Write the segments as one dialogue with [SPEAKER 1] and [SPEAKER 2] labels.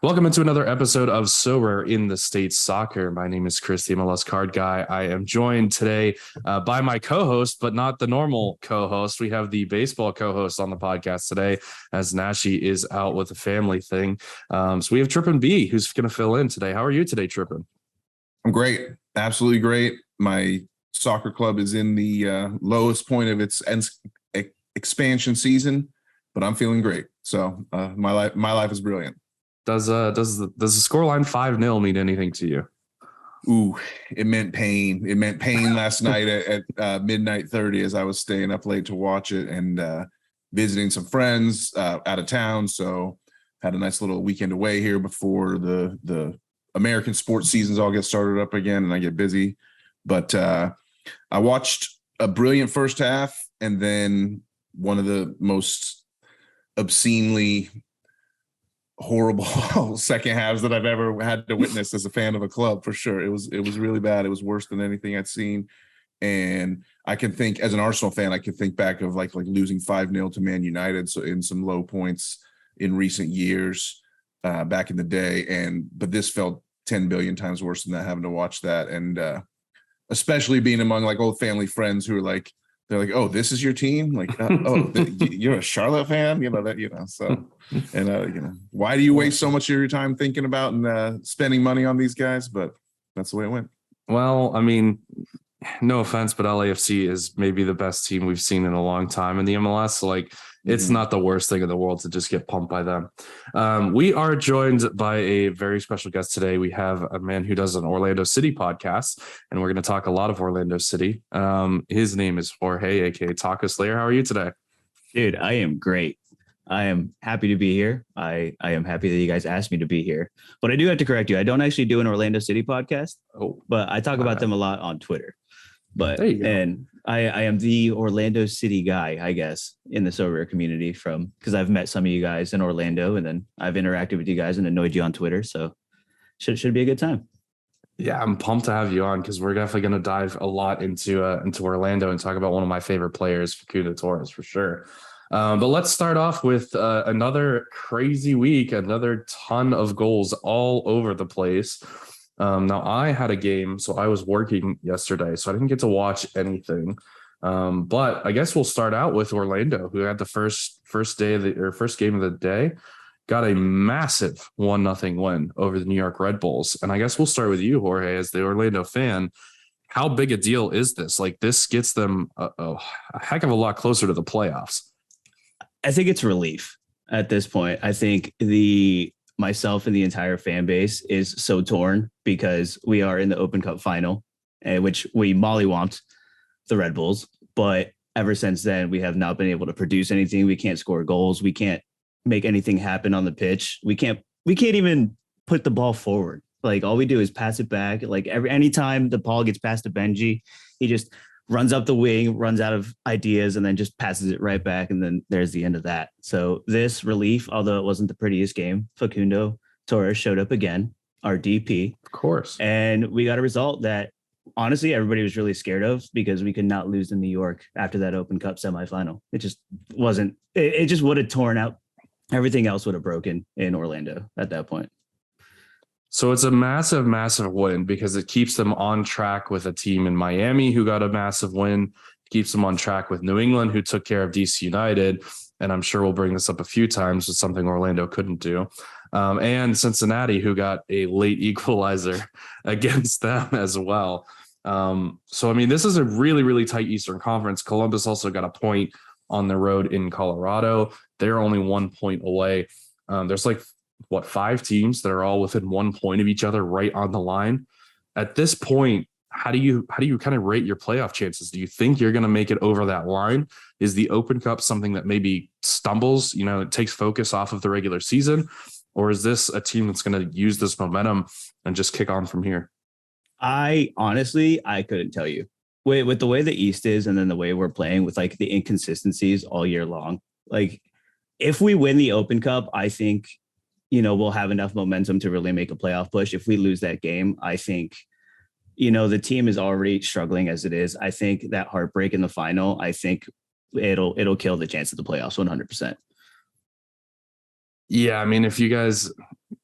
[SPEAKER 1] Welcome into another episode of Sorare in the States Soccer. My name is Chris, the MLS card guy. I am joined today by my co-host, but not the normal co-host. We have the baseball co-host on the podcast today, as Nashi is out with a family thing. So we have Trippin B, who's going to fill in today. How are you today, Trippin?
[SPEAKER 2] I'm great, absolutely great. My soccer club is in the lowest point of its expansion season, but I'm feeling great. So my life is brilliant.
[SPEAKER 1] Does the scoreline 5-0 mean anything to you?
[SPEAKER 2] Ooh, it meant pain. It meant pain last night at midnight 30 as I was staying up late to watch it and visiting some friends out of town. So had a nice little weekend away here before the American sports seasons all get started up again and I get busy. But I watched a brilliant first half and then one of the most obscenely horrible second halves that I've ever had to witness as a fan of a club, for sure. It was really bad. It was worse than anything I'd seen. And I can think, as an Arsenal fan, I can think back of like losing 5-0 to Man United, so in some low points in recent years back in the day. But this felt 10 billion times worse than that, having to watch that. And especially being among like old family friends who are like, they're like, oh, this is your team? Like, you're a Charlotte fan? So, and, why do you waste so much of your time thinking about and spending money on these guys? But that's the way it went.
[SPEAKER 1] Well, I mean, no offense, but LAFC is maybe the best team we've seen in a long time in the MLS. Like, it's not the worst thing in the world to just get pumped by them. We are joined by a very special guest today. We have a man who does an Orlando City podcast, and we're going to talk a lot of Orlando City. His name is Jorge, aka Taco Slayer. How are you today?
[SPEAKER 3] Dude, I am great. I am happy to be here. I am happy that you guys asked me to be here. But I do have to correct you. I don't actually do an Orlando City podcast. But I talk about them a lot on Twitter. But and I am the Orlando City guy, I guess, in the Sorare community because I've met some of you guys in Orlando and then I've interacted with you guys and annoyed you on Twitter. So should be a good time.
[SPEAKER 1] Yeah, I'm pumped to have you on because we're definitely going to dive a lot into Orlando and talk about one of my favorite players, Facundo Torres, for sure. But let's start off with another crazy week, another ton of goals all over the place. Now, I had a game, so I was working yesterday, so I didn't get to watch anything. But I guess we'll start out with Orlando, who had the first game of the day, got a massive 1-0 win over the New York Red Bulls. And I guess we'll start with you, Jorge, as the Orlando fan. How big a deal is this? Like, this gets them a heck of a lot closer to the playoffs.
[SPEAKER 3] I think it's relief at this point. I think myself and the entire fan base is so torn because we are in the Open Cup final, which we mollywomped the Red Bulls. But ever since then, we have not been able to produce anything. We can't score goals. We can't make anything happen on the pitch. We can't even put the ball forward. Like, all we do is pass it back. Like, anytime the ball gets passed to Benji, he just runs up the wing, runs out of ideas, and then just passes it right back. And then there's the end of that. So this relief, although it wasn't the prettiest game, Facundo Torres showed up again, our DP.
[SPEAKER 1] Of course.
[SPEAKER 3] And we got a result that, honestly, everybody was really scared of because we could not lose in New York after that Open Cup semifinal. It just wasn't, it just would have torn out. Everything else would have broken in Orlando at that point.
[SPEAKER 1] So it's a massive, massive win because it keeps them on track with a team in Miami who got a massive win, keeps them on track with New England, who took care of DC United. And I'm sure we'll bring this up a few times with something Orlando couldn't do. And Cincinnati, who got a late equalizer against them as well. So, I mean, this is a really, really tight Eastern Conference. Columbus also got a point on the road in Colorado. They're only 1 point away. There's 5 teams that are all within 1 point of each other right on the line. At this point, how do you kind of rate your playoff chances? Do you think you're going to make it over that line? Is the Open Cup something that maybe stumbles, it takes focus off of the regular season? Or is this a team that's going to use this momentum and just kick on from here?
[SPEAKER 3] I couldn't tell you. With the way the East is and then the way we're playing with the inconsistencies all year long, if we win the Open Cup, I think we'll have enough momentum to really make a playoff push. If we lose that game, I think, the team is already struggling as it is. I think that heartbreak in the final, I think it'll kill the chance of the playoffs 100%.
[SPEAKER 1] Yeah, I mean, if you guys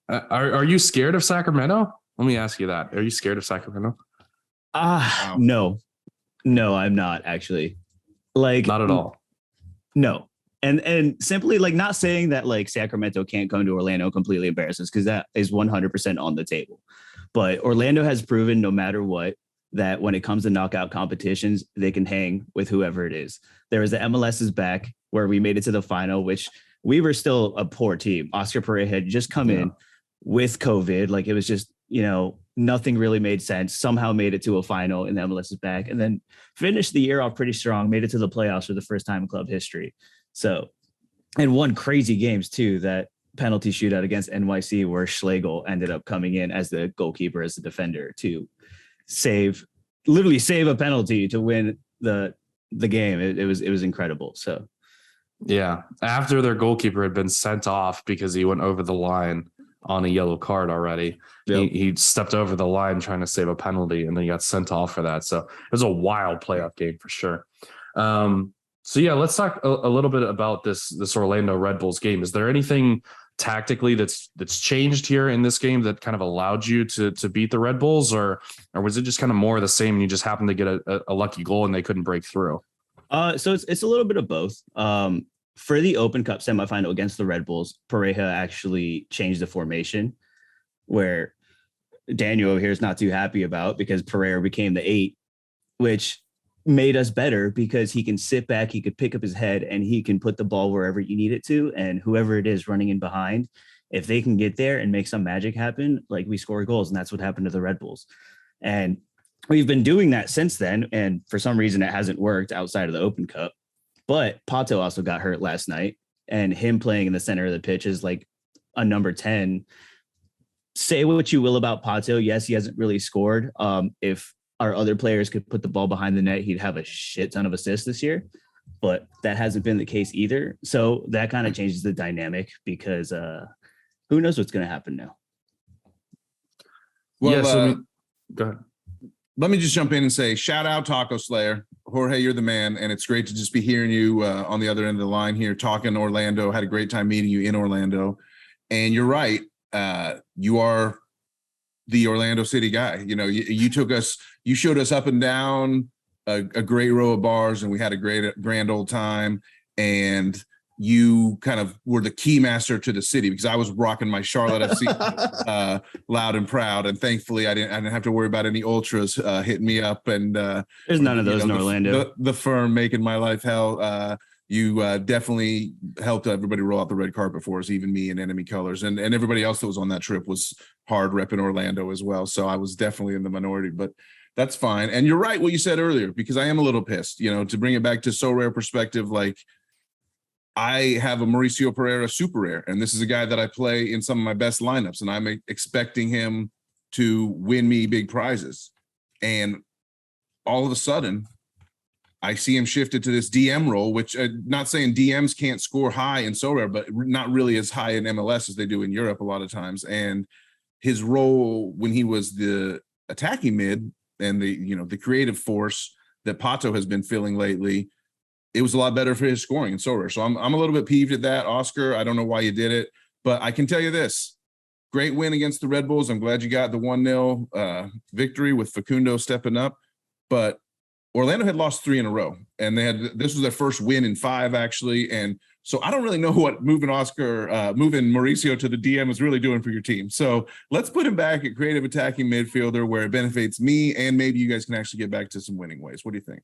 [SPEAKER 1] Are you scared of Sacramento? Let me ask you that. Are you scared of Sacramento?
[SPEAKER 2] Wow.
[SPEAKER 3] No, I'm not actually. Like,
[SPEAKER 1] Not at all.
[SPEAKER 3] no. And simply like not saying that like Sacramento can't come to Orlando completely embarrasses because that is 100% on the table. But Orlando has proven no matter what that when it comes to knockout competitions, they can hang with whoever it is. There was the MLS's back where we made it to the final, which we were still a poor team. Oscar Pereira had just come in with COVID. Like it was just, nothing really made sense. Somehow made it to a final in the MLS's back and then finished the year off pretty strong, made it to the playoffs for the first time in club history. So, and won crazy games too, that penalty shootout against NYC where Schlegel ended up coming in as the goalkeeper, as the defender to literally save a penalty to win the game. It was incredible. So
[SPEAKER 1] yeah, after their goalkeeper had been sent off because he went over the line on a yellow card already. Yep. He stepped over the line trying to save a penalty and then he got sent off for that. So it was a wild playoff game for sure. So yeah, let's talk a little bit about this Orlando Red Bulls game. Is there anything tactically that's changed here in this game that kind of allowed you to beat the Red Bulls, or was it just kind of more of the same and you just happened to get a lucky goal and they couldn't break through?
[SPEAKER 3] So it's a little bit of both. For the Open Cup semifinal against the Red Bulls, Pareja actually changed the formation where Daniel over here is not too happy about because Pereira became the 8, which made us better because he can sit back, he could pick up his head and he can put the ball wherever you need it to. And whoever it is running in behind, if they can get there and make some magic happen, like we score goals. And that's what happened to the Red Bulls. And we've been doing that since then. And for some reason it hasn't worked outside of the Open Cup. But Pato also got hurt last night, and him playing in the center of the pitch is like a number 10. Say what you will about Pato. Yes, he hasn't really scored. If our other players could put the ball behind the net, he'd have a shit ton of assists this year, but that hasn't been the case either. So that kind of changes the dynamic because who knows what's going to happen now.
[SPEAKER 2] Well,
[SPEAKER 1] go ahead.
[SPEAKER 2] Let me just jump in and say, shout out Taco Slayer. Jorge, you're the man. And it's great to just be hearing you on the other end of the line here, talking Orlando. Had a great time meeting you in Orlando. And you're right. You are the Orlando City guy. You showed us up and down a great row of bars and we had a grand old time. And you kind of were the key master to the city because I was rocking my Charlotte FC loud and proud. And thankfully I didn't have to worry about any ultras hitting me up. And
[SPEAKER 3] there's none of those in Orlando.
[SPEAKER 2] The firm making my life hell. You definitely helped everybody roll out the red carpet for us, even me in enemy colors. And everybody else that was on that trip was hard repping Orlando as well. So I was definitely in the minority, but that's fine. And you're right what you said earlier, because I am a little pissed, to bring it back to Sorare perspective. Like, I have a Mauricio Pereira super rare, and this is a guy that I play in some of my best lineups, and I'm expecting him to win me big prizes. And all of a sudden, I see him shifted to this DM role, which not saying DMs can't score high in Sorare, but not really as high in MLS as they do in Europe a lot of times. And his role when he was the attacking mid and the creative force that Pato has been filling lately, it was a lot better for his scoring in Sorare. So I'm a little bit peeved at that, Oscar. I don't know why you did it, but I can tell you this. Great win against the Red Bulls. I'm glad you got the 1-0 victory with Facundo stepping up. But Orlando had lost 3 in a row, and this was their first win in 5, actually. And so I don't really know what moving Mauricio to the DM is really doing for your team. So let's put him back at creative attacking midfielder where it benefits me, and maybe you guys can actually get back to some winning ways. What do you think?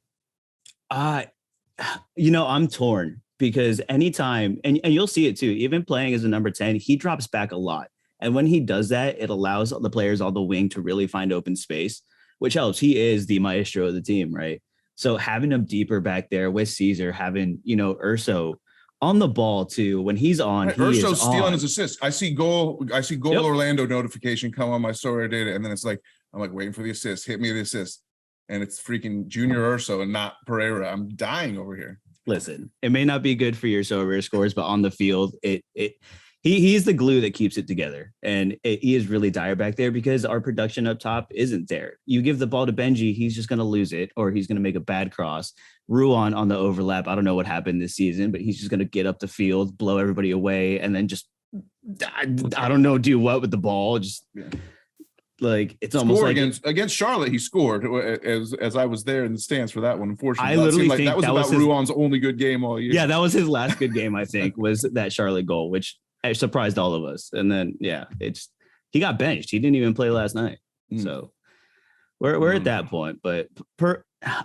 [SPEAKER 3] I'm torn because anytime, and you'll see it too, even playing as a number 10, he drops back a lot. And when he does that, it allows the players on the wing to really find open space, which helps. He is the maestro of the team, right? So having him deeper back there with Caesar, having, Urso on the ball too, when he's on,
[SPEAKER 2] right, Urso's stealing his assist. I see goal yep. Orlando notification come on my Sorare data, and then it's like, I'm like waiting for the assist, hit me the assist. And it's freaking Junior Urso and not Pereira. I'm dying over here.
[SPEAKER 3] Listen, it may not be good for your Sorare scores, but on the field, he's the glue that keeps it together. And he is really dire back there because our production up top isn't there. You give the ball to Benji, he's just going to lose it, or he's going to make a bad cross. Ruan on the overlap, I don't know what happened this season, but he's just going to get up the field, blow everybody away, and then just I don't know, do what with the ball. Just like it's almost like
[SPEAKER 2] against Charlotte, he scored as I was there in the stands for that one. Unfortunately,
[SPEAKER 3] I literally
[SPEAKER 2] like
[SPEAKER 3] think
[SPEAKER 2] that was about Ruan's only good game all year.
[SPEAKER 3] Yeah, that was his last good game, I think, was that Charlotte goal, which surprised all of us. And then he got benched. He didn't even play last night. So we're at that point. But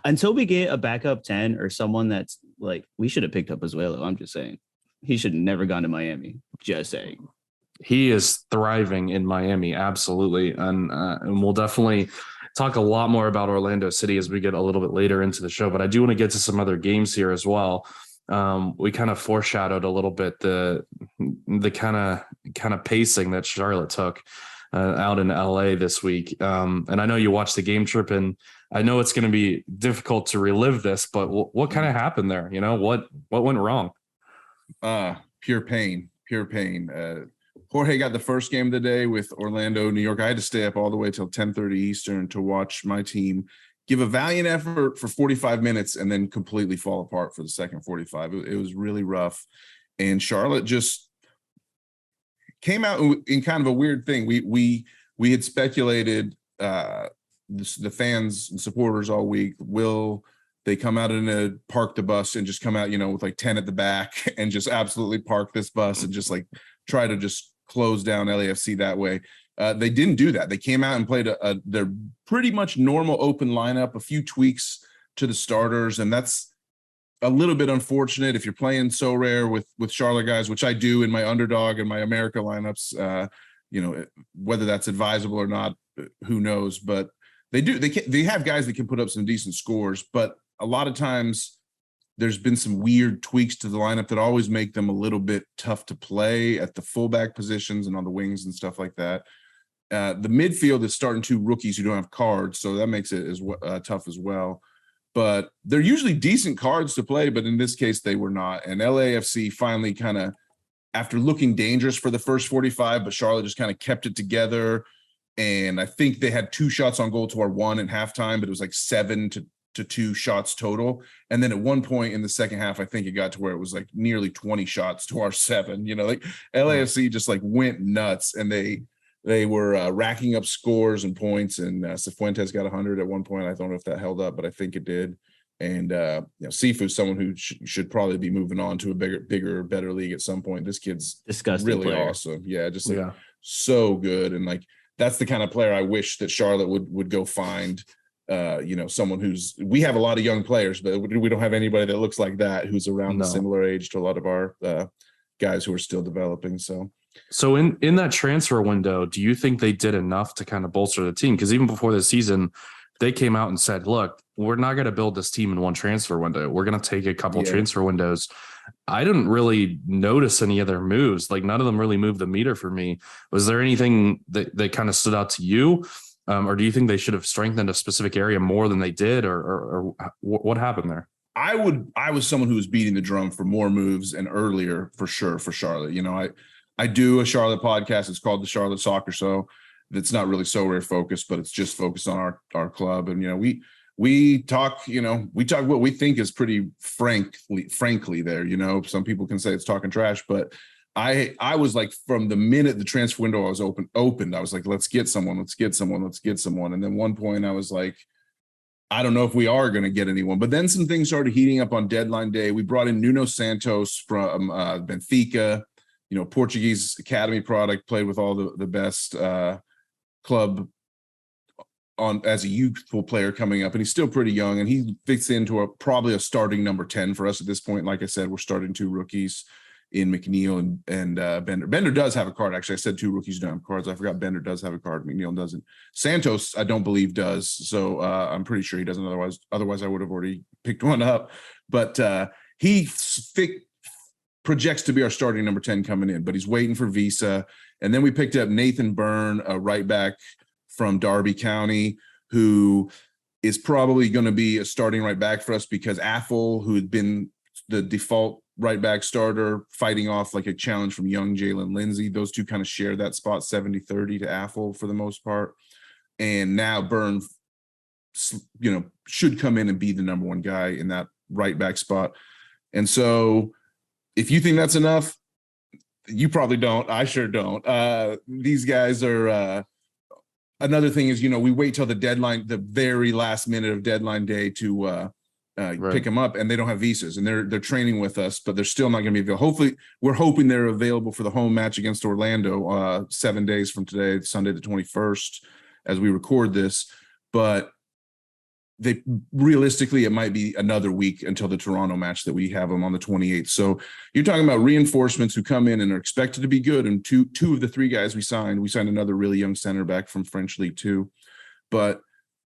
[SPEAKER 3] until we get a backup 10 or someone that's like, we should have picked up Azuelo. I'm just saying. He should have never gone to Miami. Just saying.
[SPEAKER 1] He is thriving in Miami, absolutely, and we'll definitely talk a lot more about Orlando City as we get a little bit later into the show. But I do want to get to some other games here as well. We kind of foreshadowed a little bit the kind of pacing that Charlotte took out in LA this week. And I know you watched the game trip, and I know it's going to be difficult to relive this, but what kind of happened there? You know, what went wrong?
[SPEAKER 2] Pure pain. Jorge got the first game of the day with Orlando, New York. I had to stay up all the way till 10:30 Eastern to watch my team give a valiant effort for 45 minutes and then completely fall apart for the second 45. It was really rough. And Charlotte just came out in kind of a weird thing. We had speculated the fans and supporters all week. Will they come out and park the bus and just come out, with like 10 at the back and just absolutely park this bus and just like try to just close down LAFC that way? They didn't do that. They came out and played their pretty much normal open lineup, a few tweaks to the starters, and that's a little bit unfortunate if you're playing Sorare with Charlotte guys, which I do in my underdog and my America lineups. Whether that's advisable or not, who knows? But they have guys that can put up some decent scores, but a lot of times there's been some weird tweaks to the lineup that always make them a little bit tough to play at the fullback positions and on the wings and stuff like that. The midfield is starting two rookies who don't have cards, so that makes it as tough as well. But they're usually decent cards to play, but in this case they were not. And LAFC finally kind of, after looking dangerous for the first 45, but Charlotte just kind of kept it together. And I think they had 2 shots on goal to our 1 at halftime, but it was like 7 to 2 shots total. And then at one point in the second half, I think it got to where it was like nearly 20 shots to our 7. Like LAFC just like went nuts, and they were racking up scores and points. And Cifuentes got 100 at one point. I don't know if that held up, but I think it did. And Sifu's someone who should probably be moving on to a bigger, better league at some point. This kid's
[SPEAKER 3] disgusting,
[SPEAKER 2] really
[SPEAKER 3] player.
[SPEAKER 2] Awesome. Yeah, just so good. And like that's the kind of player I wish that Charlotte would go find. Someone we have a lot of young players, but we don't have anybody that looks like that who's around the similar age to a lot of our guys who are still developing. So
[SPEAKER 1] in that transfer window, do you think they did enough to kind of bolster the team? Because even before the season, they came out and said, look, we're not going to build this team in one transfer window. We're going to take a couple transfer windows. I didn't really notice any other moves. Like none of them really moved the meter for me. Was there anything that kind of stood out to you? Or do you think they should have strengthened a specific area more than they did, or what happened there?
[SPEAKER 2] I was someone who was beating the drum for more moves and earlier for sure for Charlotte. I do a Charlotte podcast. It's called the Charlotte Soccer Show. It's not really Sorare focused, but it's just focused on our club. And we talk what we think is pretty frankly there. Some people can say it's talking trash, but I was like, from the minute the transfer window was opened, I was like, let's get someone. And then one point I was like, I don't know if we are going to get anyone. But then some things started heating up on deadline day. We brought in Nuno Santos from Benfica, Portuguese academy product, played with all the best club as a youthful player coming up. And he's still pretty young, and he fits into probably a starting number 10 for us at this point. Like I said, we're starting 2 rookies in McNeil and Bender. Bender does have a card. Actually, I said 2 rookies don't have cards. I forgot Bender does have a card. McNeil doesn't. Santos, I don't believe does. So I'm pretty sure he doesn't. Otherwise I would have already picked one up. But he projects to be our starting number 10 coming in, but he's waiting for visa. And then we picked up Nathan Byrne, a right back from Derby County, who is probably going to be a starting right back for us because Affle, who had been the default right back starter, fighting off like a challenge from young Jalen Lindsay. Those two kind of share that spot 70-30 to Affle for the most part. And now Byrne, should come in and be the number 1 guy in that right back spot. And so if you think that's enough, You probably don't. I sure don't. These guys are. Another thing is, we wait till the deadline, the very last minute of deadline day to pick them up, and they don't have visas, and they're training with us, but they're still not going to be available. Hopefully, we're hoping they're available for the home match against Orlando 7 days from today, Sunday the 21st, as we record this. But realistically, it might be another week until the Toronto match that we have them on the 28th. So you're talking about reinforcements who come in and are expected to be good. And two of the three guys we signed another really young center back from French League 2. But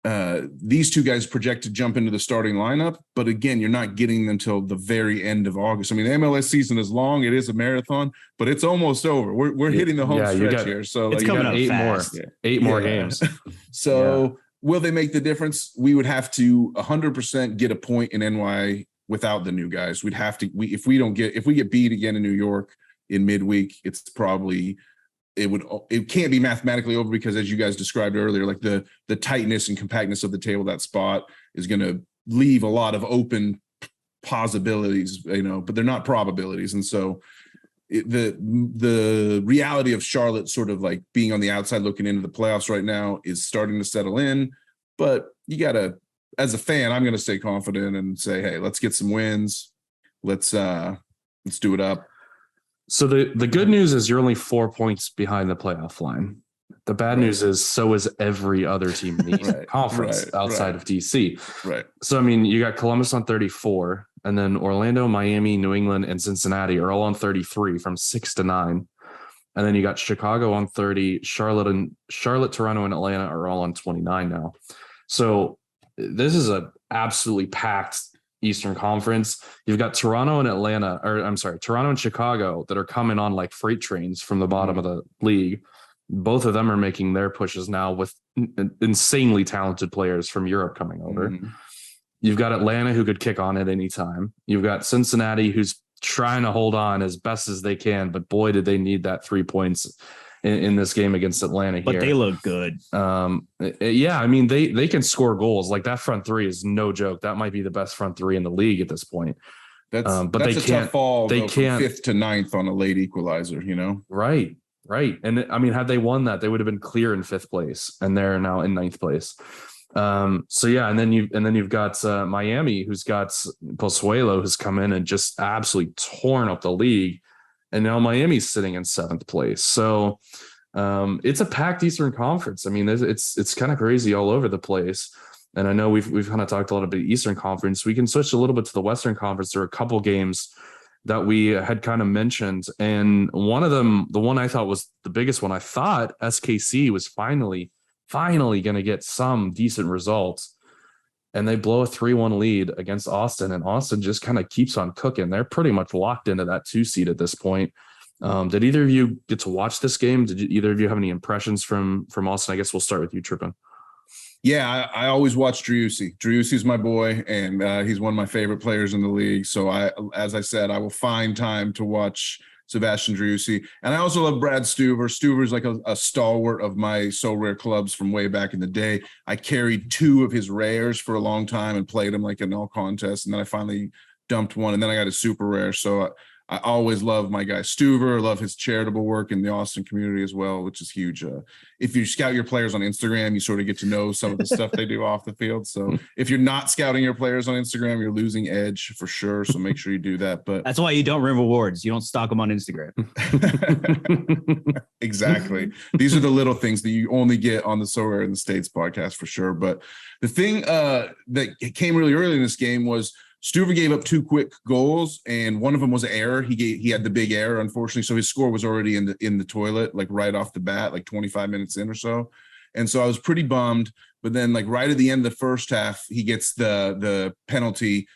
[SPEAKER 2] these two guys project to jump into the starting lineup. But again, you're not getting them until the very end of August. I mean, the MLS season is long. It is a marathon, but it's almost over. We're hitting the home stretch here. So
[SPEAKER 3] it's coming up fast.
[SPEAKER 1] Eight more games.
[SPEAKER 2] So will they make the difference? We would have to 100% get a point in NY without the new guys. We'd have to, if we get beat again in New York in midweek, it's probably, it can't be mathematically over, because as you guys described earlier, like the tightness and compactness of the table, that spot is going to leave a lot of open possibilities, but they're not probabilities. And so the reality of Charlotte sort of like being on the outside looking into the playoffs right now is starting to settle in. But you gotta, as a fan, I'm gonna stay confident and say, hey, let's get some wins. Let's do it up.
[SPEAKER 1] So the good news is you're only 4 points behind the playoff line. The bad news is so is every other team in the conference outside of DC.
[SPEAKER 2] Right.
[SPEAKER 1] So, I mean, you got Columbus on 34, and then Orlando, Miami, New England, and Cincinnati are all on 33 from 6 to 9. And then you got Chicago on 30, Charlotte, Toronto, and Atlanta are all on 29 now. So this is a absolutely packed Eastern Conference. You've got Toronto and Chicago that are coming on like freight trains from the bottom of the league. Both of them are making their pushes now with insanely talented players from Europe coming over. Mm-hmm. You've got Atlanta, who could kick on at any time. You've got Cincinnati, who's trying to hold on as best as they can, but boy, did they need that 3 points in this game against Atlanta here.
[SPEAKER 3] But they look good.
[SPEAKER 1] Yeah, I mean, they can score goals. Like, that front three is no joke. That might be the best front three in the league at this point.
[SPEAKER 2] But that's a tough fall. They can't from 5th to 9th on a late equalizer,
[SPEAKER 1] Right. And I mean, had they won that, they would have been clear in 5th place, and they're now in 9th place. So yeah, and then you've got Miami, who's got Pozuelo, who's come in and just absolutely torn up the league, and now Miami's sitting in 7th place. So it's a packed Eastern Conference. I mean, it's kind of crazy all over the place. And I know we've kind of talked a lot about the Eastern Conference. We can switch a little bit to the Western Conference. There are a couple games that we had kind of mentioned, and one of them, the one I thought was the biggest one, I thought SKC was finally going to get some decent results, and they blow a 3-1 lead against Austin, and Austin just kind of keeps on cooking. They're pretty much locked into that 2 seed at this point. Did either of you get to watch this game? Did either of you have any impressions from Austin? I guess we'll start with you, Trippin.
[SPEAKER 2] Yeah, I always watch Driussi. Driussi's my boy, and he's one of my favorite players in the league. So as I said, I will find time to watch Sebastian Driussi. And I also love Brad Stuver. Stuver's like a stalwart of my Sorare clubs from way back in the day. I carried 2 of his rares for a long time and played them like in all contests. And then I finally dumped one, and then I got a super rare. So I always love my guy Stuver. Love his charitable work in the Austin community as well, which is huge. If you scout your players on Instagram, you sort of get to know some of the stuff they do off the field. So if you're not scouting your players on Instagram, you're losing edge for sure. So make sure you do that. But
[SPEAKER 3] that's why you don't win rewards. You don't stalk them on Instagram.
[SPEAKER 2] Exactly. These are the little things that you only get on the Sorare in the States podcast for sure. But the thing that came really early in this game was Stuver gave up 2 quick goals, and one of them was an error. He had the big error, unfortunately, so his score was already in the toilet, like right off the bat, like 25 minutes in or so. And so I was pretty bummed. But then, like right at the end of the first half, he gets the penalty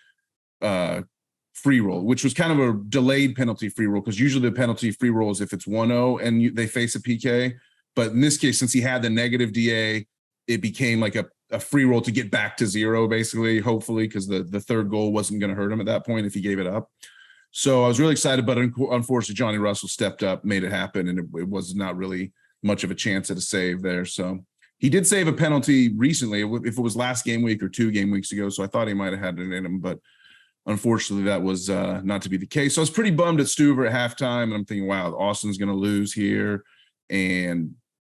[SPEAKER 2] free roll, which was kind of a delayed penalty free roll, because usually the penalty free roll is if it's 1-0 and they face a PK. But in this case, since he had the negative DA, it became like a free roll to get back to 0, basically, hopefully, because the 3rd goal wasn't going to hurt him at that point if he gave it up. So I was really excited, but unfortunately, Johnny Russell stepped up, made it happen, and it was not really much of a chance at a save there. So he did save a penalty recently, if it was last game week or 2 game weeks ago, so I thought he might have had it in him, but unfortunately, that was not to be the case. So I was pretty bummed at Stuver at halftime, and I'm thinking, wow, Austin's going to lose here and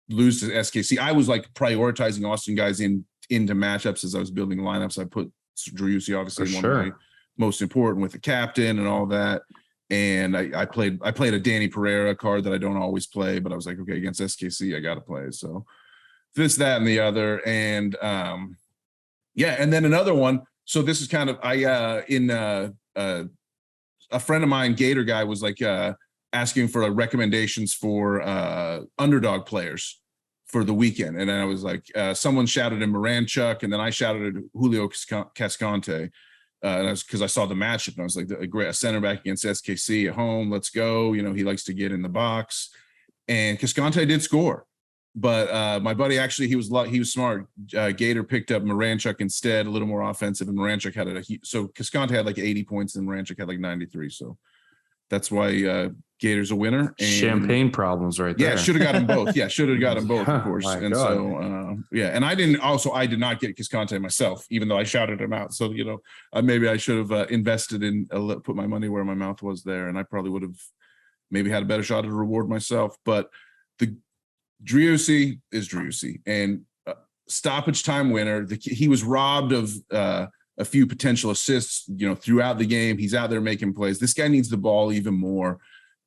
[SPEAKER 2] lose to SKC. I was like prioritizing Austin guys into matchups as I was building lineups. I put Driussi obviously one of my most important with the captain and all that. And I played a Danny Pereira card that I don't always play, but I was like, okay, against SKC, I got to play. So this, that, and the other. And and then another one. So this is kind of, a friend of mine, Gator guy, was like asking for recommendations for underdog players for the weekend. And then I was like, someone shouted in Moranchuk, and then I shouted at Julio Cascante. And because I saw the matchup, and I was like, a center back against SKC at home. Let's go. You know, he likes to get in the box. And Cascante did score. But my buddy, actually, he was smart. Gator picked up Moranchuk instead, a little more offensive. And Moranchuk had so Cascante had like 80 points and Moranchuk had like 93. So that's why Gator's a winner. And
[SPEAKER 1] champagne problems right there.
[SPEAKER 2] Yeah, should have got them both. Yeah, should have got them both, of course. And
[SPEAKER 1] God.
[SPEAKER 2] so, and I did not get Cascante myself, even though I shouted him out. So, you know, maybe I should have invested in, put my money where my mouth was there. And I probably would have maybe had a better shot at a reward myself. But the Driussi is Driussi, and stoppage time winner. He was robbed of a few potential assists, you know, throughout the game. He's out there making plays. This guy needs the ball even more.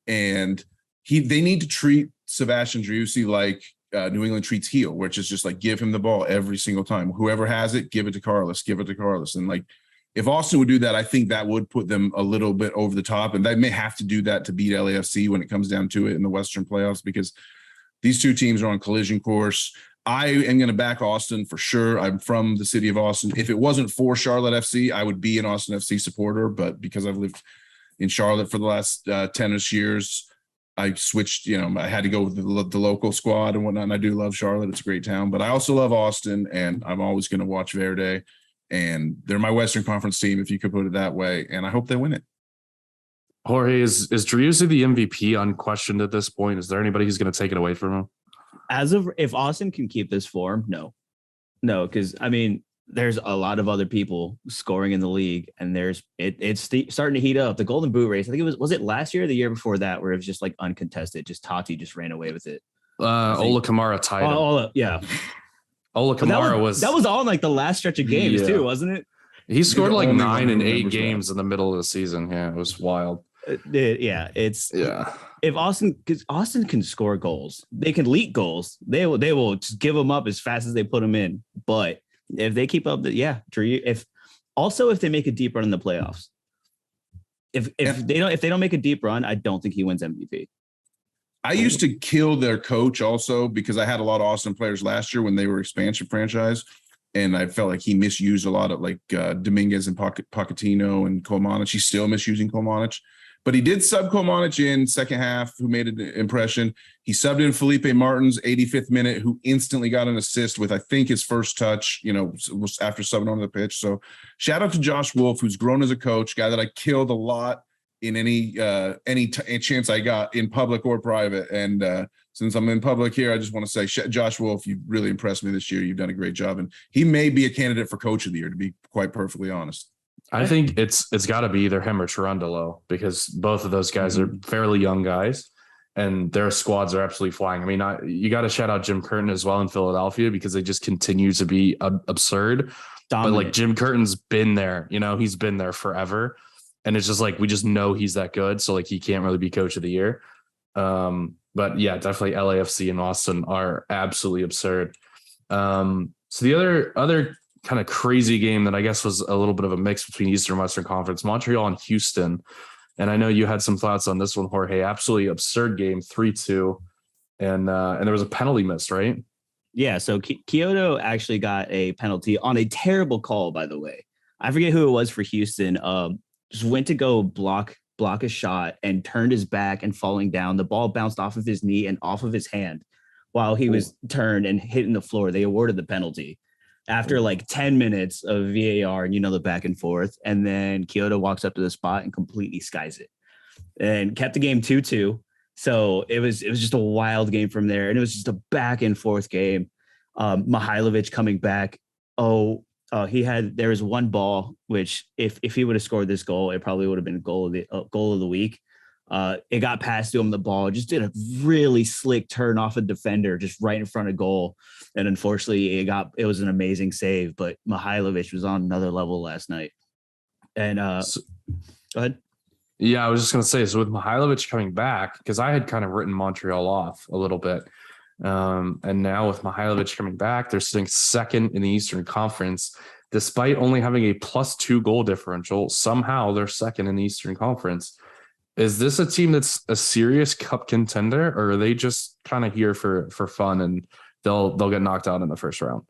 [SPEAKER 2] And they need to treat Sebastian Driussi like New England treats Heel, which is just like give him the ball every single time. Whoever has it, give it to Carlos. And like, if Austin would do that, I think that would put them a little bit over the top. And they may have to do that to beat LAFC when it comes down to it in the Western playoffs, because these two teams are on collision course. I am going to back Austin for sure. I'm from the city of Austin. If it wasn't for Charlotte FC, I would be an Austin FC supporter. But because I've lived in Charlotte for the last 10ish years, I switched. You know, I had to go with the local squad and whatnot. And I do love Charlotte; it's a great town. But I also love Austin, and I'm always going to watch Verde. And they're my Western Conference team, if you could put it that way. And I hope they win it.
[SPEAKER 1] Jorge, is Driussi the MVP unquestioned at this point? Is there anybody who's going to take it away from him?
[SPEAKER 3] If Austin can keep this form, no, because I mean, there's a lot of other people scoring in the league, and it's starting to heat up. The Golden Boot race, I think was it last year or the year before that, where it was just like uncontested. Just Tati just ran away with it.
[SPEAKER 1] Ola Kamara tied him.
[SPEAKER 3] Yeah.
[SPEAKER 1] Ola Kamara
[SPEAKER 3] that was all in like the last stretch of games too, wasn't it?
[SPEAKER 1] He scored like 9 and 8 games in the middle of the season. Yeah, it was wild.
[SPEAKER 3] If Austin can score goals, they can leak goals. They will just give them up as fast as they put them in. But if they keep up, if they make a deep run in the playoffs, if they don't make a deep run, I don't think he wins MVP.
[SPEAKER 2] I used to kill their coach also, because I had a lot of Austin players last year when they were expansion franchise. And I felt like he misused a lot of like Dominguez and Pochettino and Kolmanic. He's still misusing Kolmanic. But he did sub Kolmanic in second half, who made an impression. He subbed in Felipe Martins, 85th minute, who instantly got an assist with, I think, his first touch, you know, was after subbing onto the pitch. So shout out to Josh Wolf, who's grown as a coach, guy that I killed a lot in any chance I got in public or private. And since I'm in public here, I just want to say, Josh Wolf, you've really impressed me this year. You've done a great job. And he may be a candidate for coach of the year, to be quite perfectly honest.
[SPEAKER 1] I think it's got to be either him or Cherundolo, because both of those guys are fairly young guys, and their squads are absolutely flying. I mean, you got to shout out Jim Curtin as well in Philadelphia, because they just continue to be absurd. Dominant. But like Jim Curtin's been there, you know, he's been there forever, and it's just like we just know he's that good. So like he can't really be coach of the year. But yeah, definitely LAFC and Austin are absolutely absurd. So the other kind of crazy game that I guess was a little bit of a mix between Eastern and Western Conference, Montreal and Houston. And I know you had some thoughts on this one, Jorge. Absolutely absurd game, 3-2. And there was a penalty missed, right?
[SPEAKER 3] Yeah, so Kyoto actually got a penalty on a terrible call, by the way. I forget who it was for Houston. Just went to go block a shot and turned his back and falling down. The ball bounced off of his knee and off of his hand while he was turned and hitting the floor. They awarded the penalty after like 10 minutes of VAR and, the back and forth. And then Kyoto walks up to the spot and completely skies it and kept the game 2-2. So it was just a wild game from there. And it was just a back and forth game. Mihailovic coming back. Oh, There was one ball which if he would have scored this goal, it probably would have been goal of the week. It got passed to him. The ball just did a really slick turn off a defender just right in front of goal. And unfortunately it was an amazing save, but Mihailovic was on another level last night. And go ahead.
[SPEAKER 1] Yeah, I was just going to say, so with Mihailovic coming back, because I had kind of written Montreal off a little bit. And now with Mihailovic coming back, they're sitting second in the Eastern Conference. Despite only having a +2 goal differential, somehow they're second in the Eastern Conference. Is this a team that's a serious cup contender, or are they just kind of here for fun and they'll get knocked out in the first round?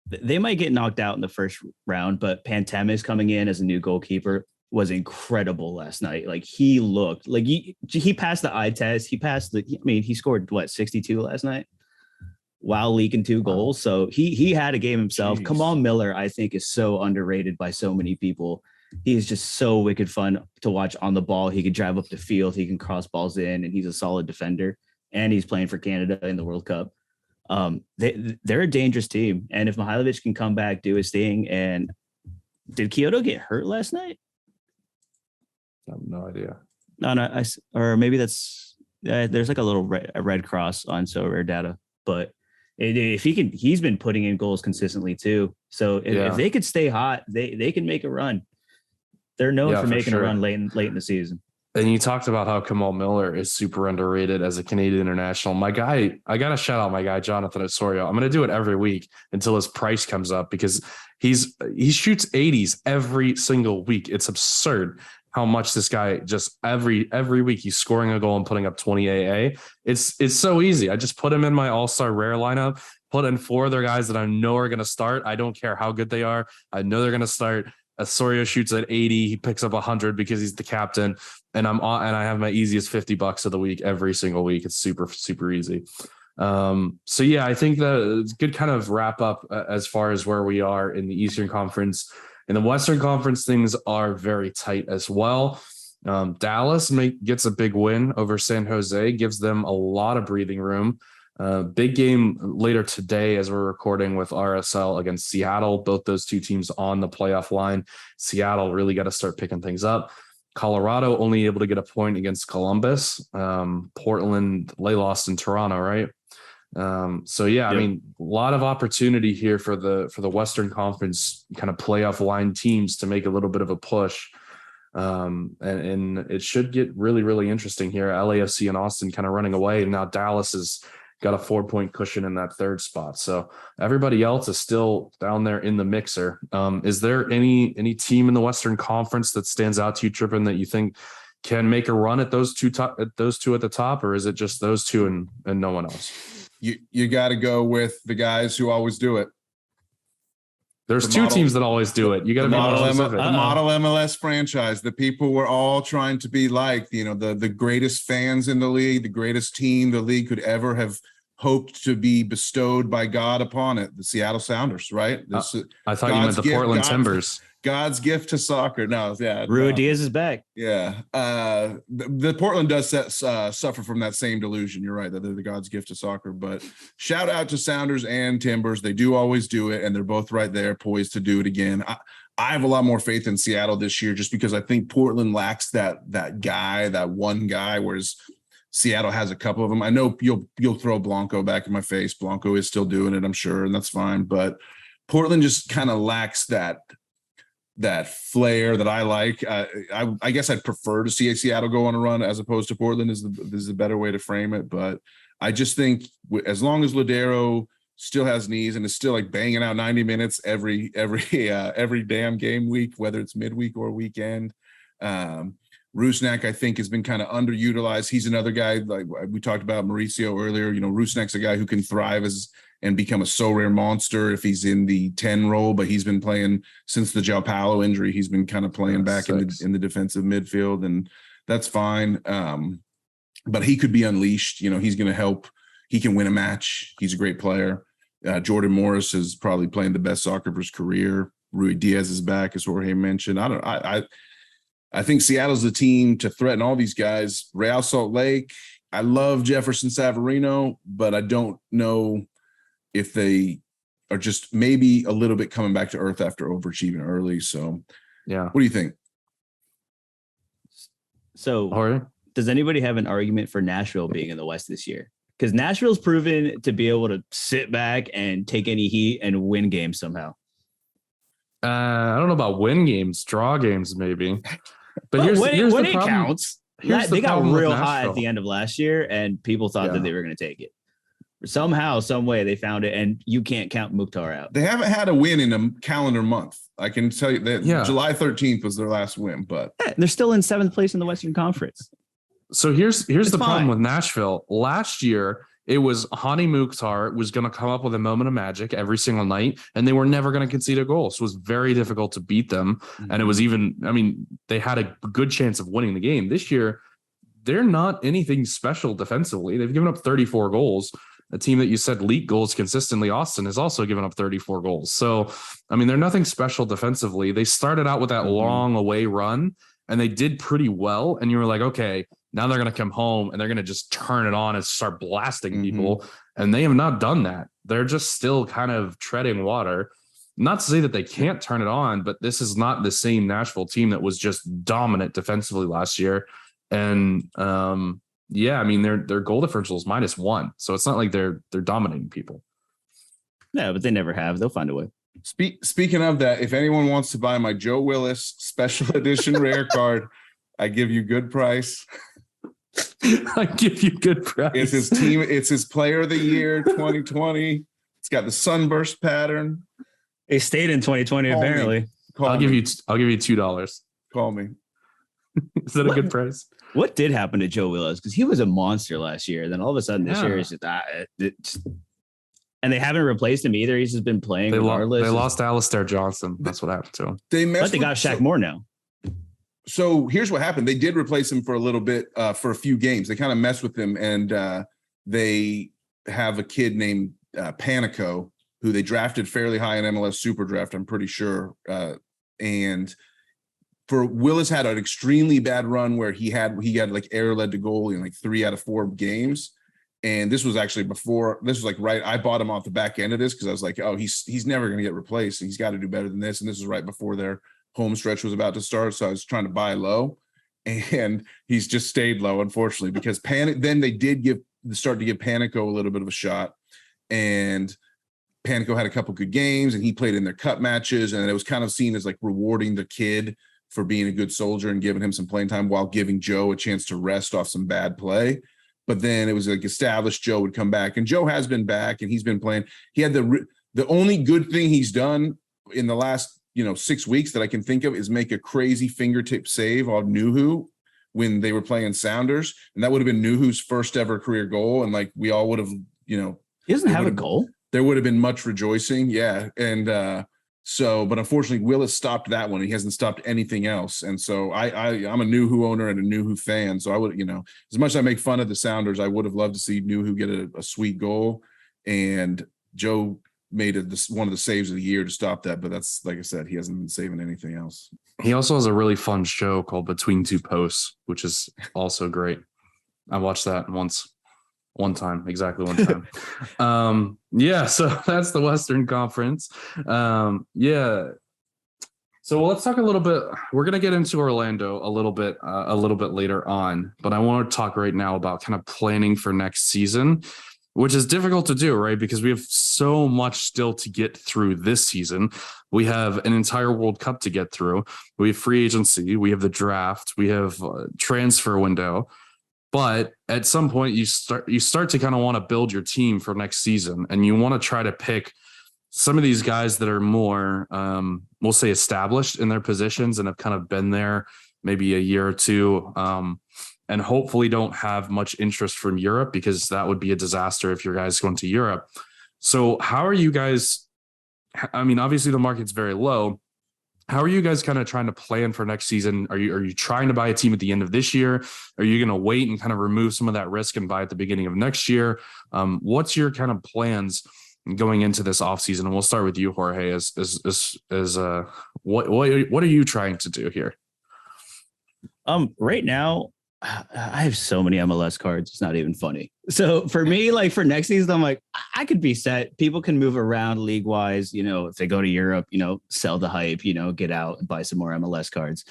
[SPEAKER 3] They might get knocked out in the first round, but Pantemis coming in as a new goalkeeper was incredible last night. Like he looked like he passed the eye test. He scored 62 last night while leaking 2 goals. So he had a game himself.
[SPEAKER 2] Jeez.
[SPEAKER 3] Kamal Miller, I think, is so underrated by so many people. He is just so wicked fun to watch on the ball. He can drive up the field. He can cross balls in, and he's a solid defender. And he's playing for Canada in the World Cup. They're a dangerous team. And if Mihailovic can come back, do his thing. And did Kyoto get hurt last night?
[SPEAKER 1] I have no idea.
[SPEAKER 3] No, or maybe that's there's like a little red cross on Sorare data, but if he's been putting in goals consistently too. So if they could stay hot, they can make a run. They're known for making a run late in the season.
[SPEAKER 1] And you talked about how Kamal Miller is super underrated as a Canadian international. My guy, I got to shout out my guy, Jonathan Osorio. I'm going to do it every week until his price comes up because he shoots 80s every single week. It's absurd how much this guy just every week he's scoring a goal and putting up 20 AA. It's so easy. I just put him in my all-star rare lineup, put in 4 other guys that I know are going to start. I don't care how good they are. I know they're going to start. Osorio shoots at 80. He picks up 100 because he's the captain. And I have my easiest $50 of the week every single week. It's super, super easy. So yeah, I think that it's a good kind of wrap up as far as where we are in the Eastern Conference. In the Western Conference, things are very tight as well. Dallas gets a big win over San Jose, gives them a lot of breathing room. Big game later today as we're recording with RSL against Seattle. Both those two teams on the playoff line. Seattle really got to start picking things up. Colorado only able to get a point against Columbus. Portland, they lost in Toronto, right? So yeah, yep. I mean, a lot of opportunity here for the Western Conference kind of playoff line teams to make a little bit of a push. And it should get really, really interesting here. LAFC and Austin kind of running away. And now Dallas has got a 4-point cushion in that 3rd spot. So everybody else is still down there in the mixer. Is there any team in the Western Conference that stands out to you, Trippin, that you think can make a run at those two at the top, or is it just those two and no one else?
[SPEAKER 2] You got to go with the guys who always do it.
[SPEAKER 1] There's two teams that always do it. You got to be more specific.
[SPEAKER 2] The model MLS franchise, the people we're all trying to be like, the greatest fans in the league, the greatest team the league could ever have hoped to be bestowed by God upon it. The Seattle Sounders, right?
[SPEAKER 1] I thought you meant the Portland Timbers.
[SPEAKER 2] God's gift to soccer. No, yeah.
[SPEAKER 3] Ruidíaz is back.
[SPEAKER 2] Yeah. The Portland does suffer from that same delusion. You're right, that they're the God's gift to soccer. But shout out to Sounders and Timbers. They do always do it, and they're both right there, poised to do it again. I have a lot more faith in Seattle this year just because I think Portland lacks that one guy, whereas Seattle has a couple of them. I know you'll throw Blanco back in my face. Blanco is still doing it, I'm sure, and that's fine. But Portland just kind of lacks that flair that I like. I guess I'd prefer to see Seattle go on a run as opposed to Portland is the better way to frame it. But I just think as long as Ladero still has knees and is still like banging out 90 minutes every damn game week, whether it's midweek or weekend. Rusnak, I think, has been kind of underutilized. He's another guy, like we talked about Mauricio earlier. Rusnak's a guy who can thrive and become a Sorare monster if he's in the 10 role, but he's been playing since the João Paulo injury. He's been kind of playing back in the defensive midfield, and that's fine. But he could be unleashed. He's going to help. He can win a match. He's a great player. Jordan Morris is probably playing the best soccer of his career. Ruidíaz is back, as Jorge mentioned. I think Seattle's the team to threaten all these guys. Real Salt Lake, I love Jefferson Savarino, but I don't know if they are just maybe a little bit coming back to earth after overachieving early. So,
[SPEAKER 1] Yeah.
[SPEAKER 2] what do you think?
[SPEAKER 3] So,
[SPEAKER 1] Jorge?
[SPEAKER 3] does anybody have an argument for Nashville being in the West this year? Because Nashville's proven to be able to sit back and take any heat and win games somehow.
[SPEAKER 1] I don't know about win games, draw games, maybe. But
[SPEAKER 3] Well,
[SPEAKER 1] here's
[SPEAKER 3] when
[SPEAKER 1] the
[SPEAKER 3] it
[SPEAKER 1] problem.
[SPEAKER 3] counts.
[SPEAKER 1] Here's the
[SPEAKER 3] They got
[SPEAKER 1] problem with
[SPEAKER 3] real hot at
[SPEAKER 1] Nashville.
[SPEAKER 3] the end of last year, and people thought that they were going to take it. Somehow, some way, they found it, and you can't count Mukhtar out.
[SPEAKER 2] They haven't had a win in a calendar month. I can tell you that July 13th was their last win, but
[SPEAKER 3] They're still in 7th place in the Western Conference.
[SPEAKER 1] So here's the problem
[SPEAKER 3] fine.
[SPEAKER 1] with Nashville. Last year, it was Hani Mukhtar was going to come up with a moment of magic every single night, and they were never going to concede a goal. So it was very difficult to beat them. And it was even, I mean, they had a good chance of winning the game. This year, they're not anything special defensively. They've given up 34 goals. A team that you said leak goals consistently, Austin, has also given up 34 goals. So, I mean, they're nothing special defensively. They started out with that long away run, and they did pretty well. And you were like, okay, now they're going to come home and they're going to just turn it on and start blasting people. And they have not done that. They're just still kind of treading water. Not to say that they can't turn it on, but this is not the same Nashville team that was just dominant defensively last year. And yeah, I mean, their goal differential is -1. So it's not like they're dominating people.
[SPEAKER 3] No, but they never have. They'll find a way.
[SPEAKER 2] Speaking of that, if anyone wants to buy my Joe Willis special edition rare card, I give you good price.
[SPEAKER 1] I give you good price.
[SPEAKER 2] It's his team. It's his player of the year 2020. It's got the sunburst pattern.
[SPEAKER 3] They stayed in 2020,
[SPEAKER 2] Call me.
[SPEAKER 3] apparently.
[SPEAKER 1] I'll give you $2.
[SPEAKER 2] Call me.
[SPEAKER 1] Is that a good price?
[SPEAKER 3] What did happen to Joe Willis? Because he was a monster last year. Then all of a sudden this year is just and they haven't replaced him either. He's just been playing regardless.
[SPEAKER 1] They lost Alistair Johnson. That's what happened to him.
[SPEAKER 2] They
[SPEAKER 3] got Shaq Moore now.
[SPEAKER 2] So here's what happened. They did replace him for a little bit, for a few games. They kind of messed with him, and they have a kid named Panico, who they drafted fairly high in MLS Super Draft, I'm pretty sure. And for Willis had an extremely bad run where he had like error led to goal in like 3 out of 4 games. And this was actually I bought him off the back end of this because I was like, oh, he's never going to get replaced. He's got to do better than this. And this is right before their home stretch was about to start. So I was trying to buy low, and he's just stayed low, unfortunately, because then they did start to give Panico a little bit of a shot. And Panico had a couple good games, and he played in their cup matches. And it was kind of seen as like rewarding the kid for being a good soldier and giving him some playing time while giving Joe a chance to rest off some bad play. But then it was like established Joe would come back, and Joe has been back and he's been playing. He had the only good thing he's done in the last 6 weeks that I can think of is make a crazy fingertip save on Nuhu when they were playing Sounders. And that would have been Nuhu's first ever career goal. And like we all would have,
[SPEAKER 3] he doesn't have a goal.
[SPEAKER 2] There would have been much rejoicing. Yeah. And but unfortunately Willis stopped that one. He hasn't stopped anything else. And so I'm a Nuhu owner and a Nuhu fan. So I would, as much as I make fun of the Sounders, I would have loved to see Nuhu get a sweet goal. And Joe made one of the saves of the year to stop that. But that's, like I said, he hasn't been saving anything else.
[SPEAKER 1] He also has a really fun show called Between Two Posts, which is also great. I watched that one time. Yeah, so that's the Western Conference. Yeah. So let's talk a little bit. We're going to get into Orlando a little bit later on, but I want to talk right now about kind of planning for next season, which is difficult to do, right? Because we have so much still to get through this season. We have an entire World Cup to get through. We have free agency. We have the draft. We have transfer window. But at some point, you start to kind of want to build your team for next season, and you want to try to pick some of these guys that are more, we'll say, established in their positions and have kind of been there maybe a year or two, and hopefully don't have much interest from Europe, because that would be a disaster if your guys going to Europe. So how are you guys? I mean, obviously the market's very low. How are you guys kind of trying to plan for next season? Are you trying to buy a team at the end of this year? Are you going to wait and kind of remove some of that risk and buy at the beginning of next year? What's your kind of plans going into this offseason? And we'll start with you, Jorge, what are you trying to do here?
[SPEAKER 3] Right now, I have so many MLS cards. It's not even funny. So for me, like for next season, I'm like, I could be set. People can move around league wise. If they go to Europe, sell the hype, get out and buy some more MLS cards.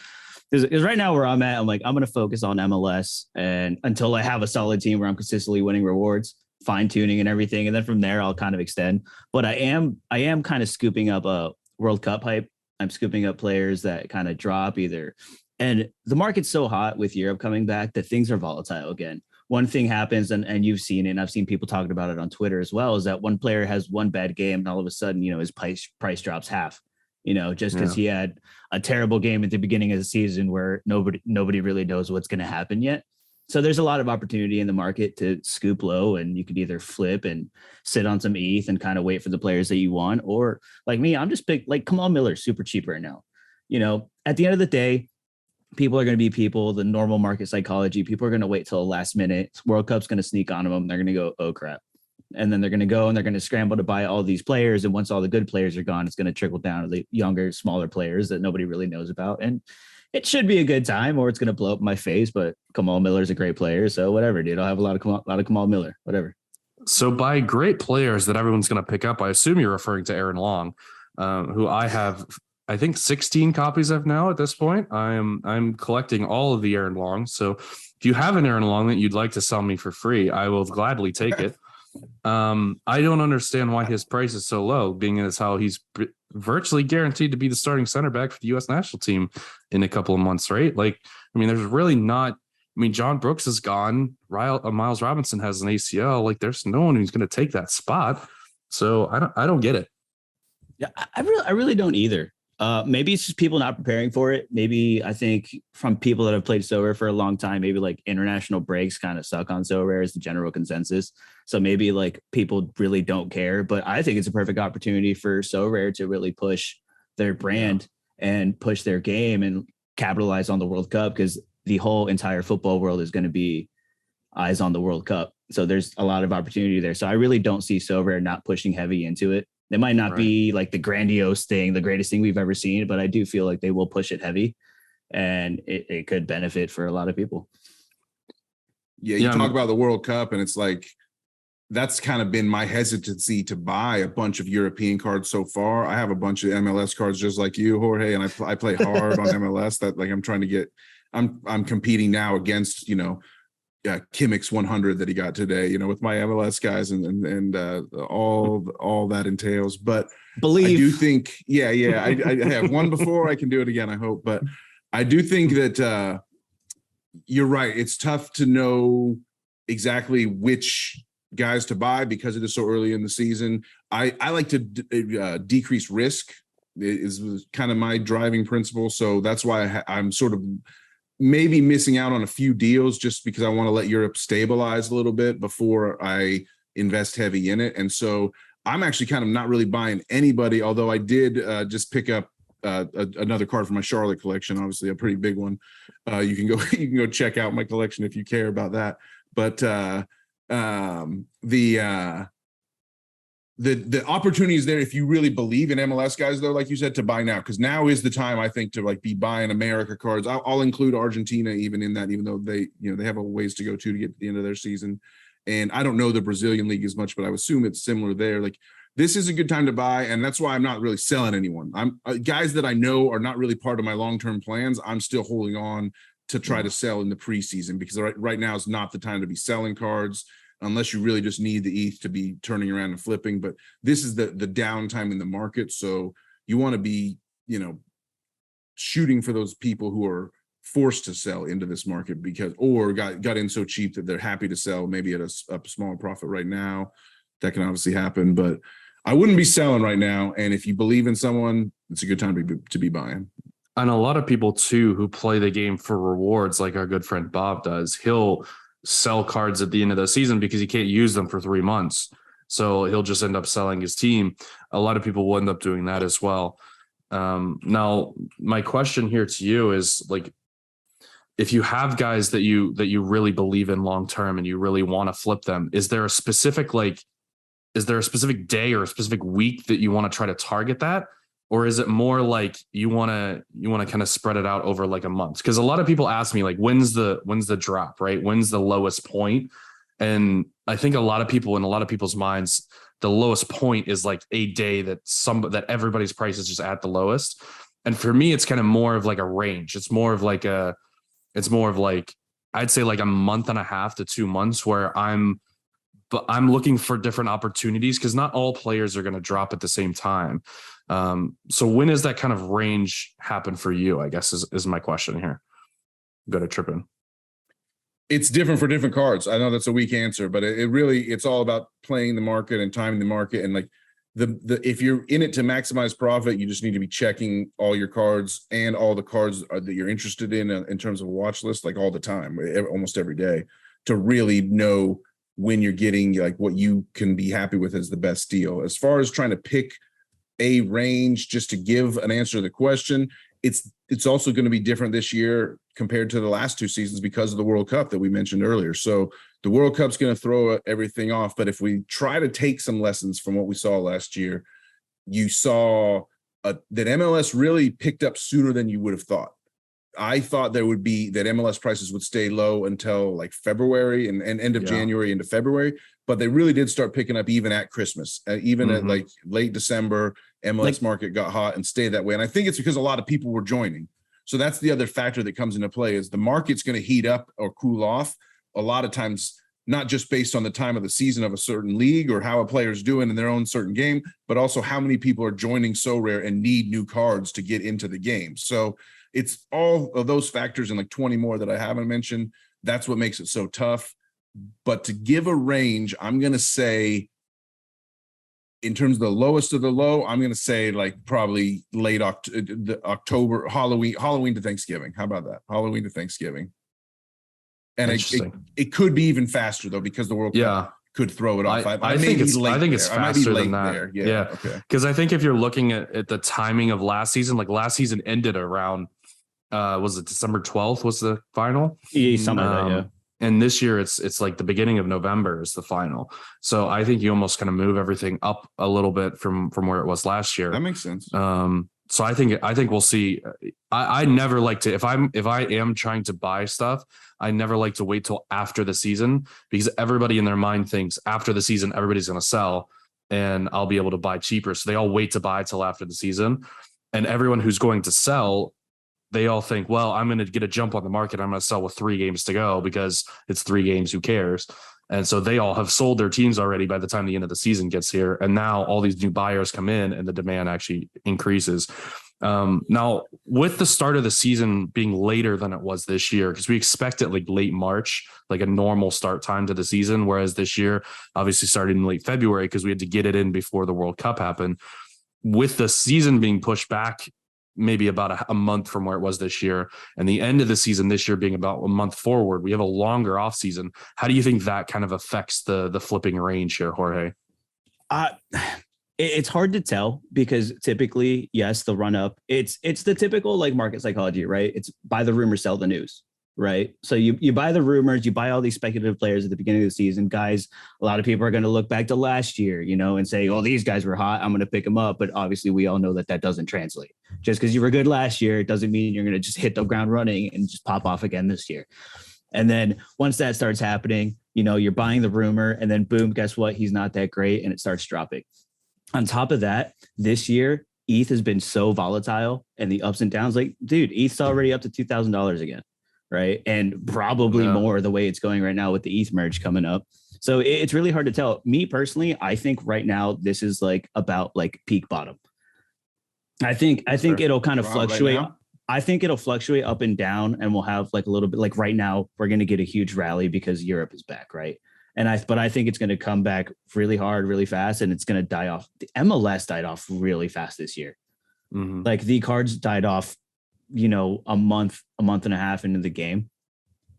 [SPEAKER 3] Because right now where I'm at, I'm like, I'm going to focus on MLS and until I have a solid team where I'm consistently winning rewards, fine tuning and everything. And then from there, I'll kind of extend. But I am kind of scooping up a World Cup hype. I'm scooping up players that kind of drop either. And the market's so hot with Europe coming back that things are volatile again. One thing happens, and you've seen it, and I've seen people talking about it on Twitter as well, is that one player has one bad game and all of a sudden, his price drops half, just because he had a terrible game at the beginning of the season where nobody really knows what's going to happen yet. So there's a lot of opportunity in the market to scoop low, and you could either flip and sit on some ETH and kind of wait for the players that you want. Or like me, I'm just big, like Kamal Miller, super cheap right now. At the end of the day, people are going to be people, the normal market psychology. People are going to wait till the last minute. World Cup's going to sneak on them. They're going to go, oh crap. And then they're going to go and they're going to scramble to buy all these players. And once all the good players are gone, it's going to trickle down to the younger, smaller players that nobody really knows about. And it should be a good time, or it's going to blow up in my face. But Kamal Miller's a great player. So whatever, dude. I'll have a lot of Kamal Miller, whatever.
[SPEAKER 1] So by great players that everyone's going to pick up, I assume you're referring to Aaron Long, who I have, I think 16 copies of now at this point. I'm collecting all of the Aaron Long. So if you have an Aaron Long that you'd like to sell me for free, I will gladly take it. I don't understand why his price is so low, being as how he's virtually guaranteed to be the starting center back for the U.S. national team in a couple of months, right? Like, I mean, there's really not. I mean, John Brooks is gone. Miles Robinson has an ACL. Like, there's no one who's going to take that spot. So I don't get it.
[SPEAKER 3] Yeah, I really don't either. Maybe it's just people not preparing for it. Maybe I think from people that have played Sorare for a long time, maybe like international breaks kind of suck on Sorare is the general consensus. So maybe like people really don't care, but I think it's a perfect opportunity for Sorare to really push their brand and push their game and capitalize on the World Cup, because the whole entire football world is going to be eyes on the World Cup. So there's a lot of opportunity there. So I really don't see Sorare not pushing heavy into it. It might not be like the grandiose thing, the greatest thing we've ever seen, but I do feel like they will push it heavy, and it could benefit for a lot of people.
[SPEAKER 2] Yeah, you talk about the World Cup, and it's like that's kind of been my hesitancy to buy a bunch of European cards so far. I have a bunch of MLS cards just like you, Jorge, and I play hard on MLS. That like I'm trying to get. I'm competing now against Kimmick's 100 that he got today, with my MLS guys and all that entails. But
[SPEAKER 3] believe
[SPEAKER 2] I do think, I have one before. I can do it again, I hope. But I do think that you're right. It's tough to know exactly which guys to buy because it is so early in the season. I like to decrease risk. Is kind of my driving principle. So that's why I'm sort of maybe missing out on a few deals just because I want to let Europe stabilize a little bit before I invest heavy in it. And so I'm actually kind of not really buying anybody, although I did just pick up another card for my Charlotte collection, obviously a pretty big one. You can go check out my collection if you care about that. But the opportunity is there if you really believe in MLS guys, though, like you said, to buy now, because now is the time, I think, to like be buying America cards. I'll include Argentina even in that, even though they have a ways to go to get to the end of their season. And I don't know the Brazilian league as much, but I would assume it's similar there. Like, this is a good time to buy, and that's why I'm not really selling anyone. I'm guys that I know are not really part of my long-term plans. I'm still holding on to try to sell in the preseason, because right now is not the time to be selling cards, unless you really just need the ETH to be turning around and flipping. But this is the downtime in the market. So you want to be, shooting for those people who are forced to sell into this market or got in so cheap that they're happy to sell maybe at a smaller profit right now. That can obviously happen, but I wouldn't be selling right now. And if you believe in someone, it's a good time to be buying.
[SPEAKER 1] And a lot of people too, who play the game for rewards, like our good friend Bob does, he'll sell cards at the end of the season because he can't use them for 3 months. So he'll just end up selling his team. A lot of people will end up doing that as well. Now, my question here to you is, like, if you have guys that you really believe in long term and you really want to flip them, is there a specific day or a specific week that you want to try to target that? Or is it more like you want to kind of spread it out over like a month? Because a lot of people ask me, like, when's the drop, right? When's the lowest point? And I think a lot of people, in a lot of people's minds, the lowest point is like a day that everybody's price is just at the lowest. And for me, it's kind of more of like a range. It's more of like, I'd say like a month and a half to 2 months where but I'm looking for different opportunities because not all players are going to drop at the same time. So when does that kind of range happen for you, I guess is my question here. Go to Trippin.
[SPEAKER 2] It's different for different cards. I know that's a weak answer, but it really, it's all about playing the market and timing the market. And like if you're in it to maximize profit, you just need to be checking all your cards and all the cards that you're interested in terms of a watch list, like all the time, almost every day, to really know when you're getting like what you can be happy with as the best deal. As far as trying to pick a range just to give an answer to the question, it's also going to be different this year compared to the last 2 seasons because of the World Cup that we mentioned earlier. So the World Cup's going to throw everything off. But if we try to take some lessons from what we saw last year, you saw that MLS really picked up sooner than you would have thought. I thought there would be that MLS prices would stay low until like February and end of January into February, but they really did start picking up even at Christmas, even at like late December. MLS market got hot and stayed that way. And I think it's because a lot of people were joining. So that's the other factor that comes into play is the market's going to heat up or cool off a lot of times, not just based on the time of the season of a certain league or how a player's doing in their own certain game, but also how many people are joining Sorare and need new cards to get into the game. So it's all of those factors and like 20 more that I haven't mentioned. That's what makes it so tough. But to give a range, I'm going to say in terms of the lowest of the low, I'm going to say like probably late October, Halloween to Thanksgiving. How about that? Halloween to Thanksgiving. And it could be even faster though, because the World Cup could throw it off.
[SPEAKER 1] I think it's faster than that. Yeah.
[SPEAKER 2] Okay.
[SPEAKER 1] Because I think if you're looking at the timing of last season, like last season ended around, was it December 12th was the final?
[SPEAKER 3] Yeah, something like that, yeah.
[SPEAKER 1] And this year it's like the beginning of November is the final. So I think you almost kind of move everything up a little bit from where it was last year.
[SPEAKER 2] That makes sense.
[SPEAKER 1] So I think we'll see. I never like to, if I am trying to buy stuff, I never like to wait till after the season, because everybody in their mind thinks after the season, everybody's going to sell and I'll be able to buy cheaper. So they all wait to buy till after the season. And everyone who's going to sell, they all think, well, I'm going to get a jump on the market. I'm going to sell with 3 games to go because it's 3 games. Who cares? And so they all have sold their teams already by the time the end of the season gets here. And now all these new buyers come in and the demand actually increases. Now, with the start of the season being later than it was this year, because we expect it like late March, like a normal start time to the season, whereas this year obviously started in late February because we had to get it in before the World Cup happened. With the season being pushed back maybe about a month from where it was this year, and the end of the season this year being about a month forward, we have a longer off season. How do you think that kind of affects the flipping range here, Jorge?
[SPEAKER 3] It's hard to tell because typically, yes, the run up, it's the typical like market psychology, right? It's buy the rumor, sell the news, right? So you buy the rumors, you buy all these speculative players at the beginning of the season. Guys, a lot of people are going to look back to last year, and say, oh, these guys were hot, I'm going to pick them up. But obviously we all know that doesn't translate. Just because you were good last year, it doesn't mean you're going to just hit the ground running and just pop off again this year. And then once that starts happening, you're buying the rumor and then boom, guess what? He's not that great. And it starts dropping. On top of that, this year, ETH has been so volatile and the ups and downs. Like, dude, ETH's already up to $2,000 again. Right. And probably more the way it's going right now with the ETH merge coming up. So it's really hard to tell. Me personally, I think right now this is like about like peak bottom. I think it'll kind of fluctuate. Right, I think it'll fluctuate up and down, and we'll have like a little bit like right now we're going to get a huge rally because Europe is back. Right. But I think it's going to come back really hard, really fast, and it's going to die off. The MLS died off really fast this year. Mm-hmm. Like the cards died off, a month and a half into the game.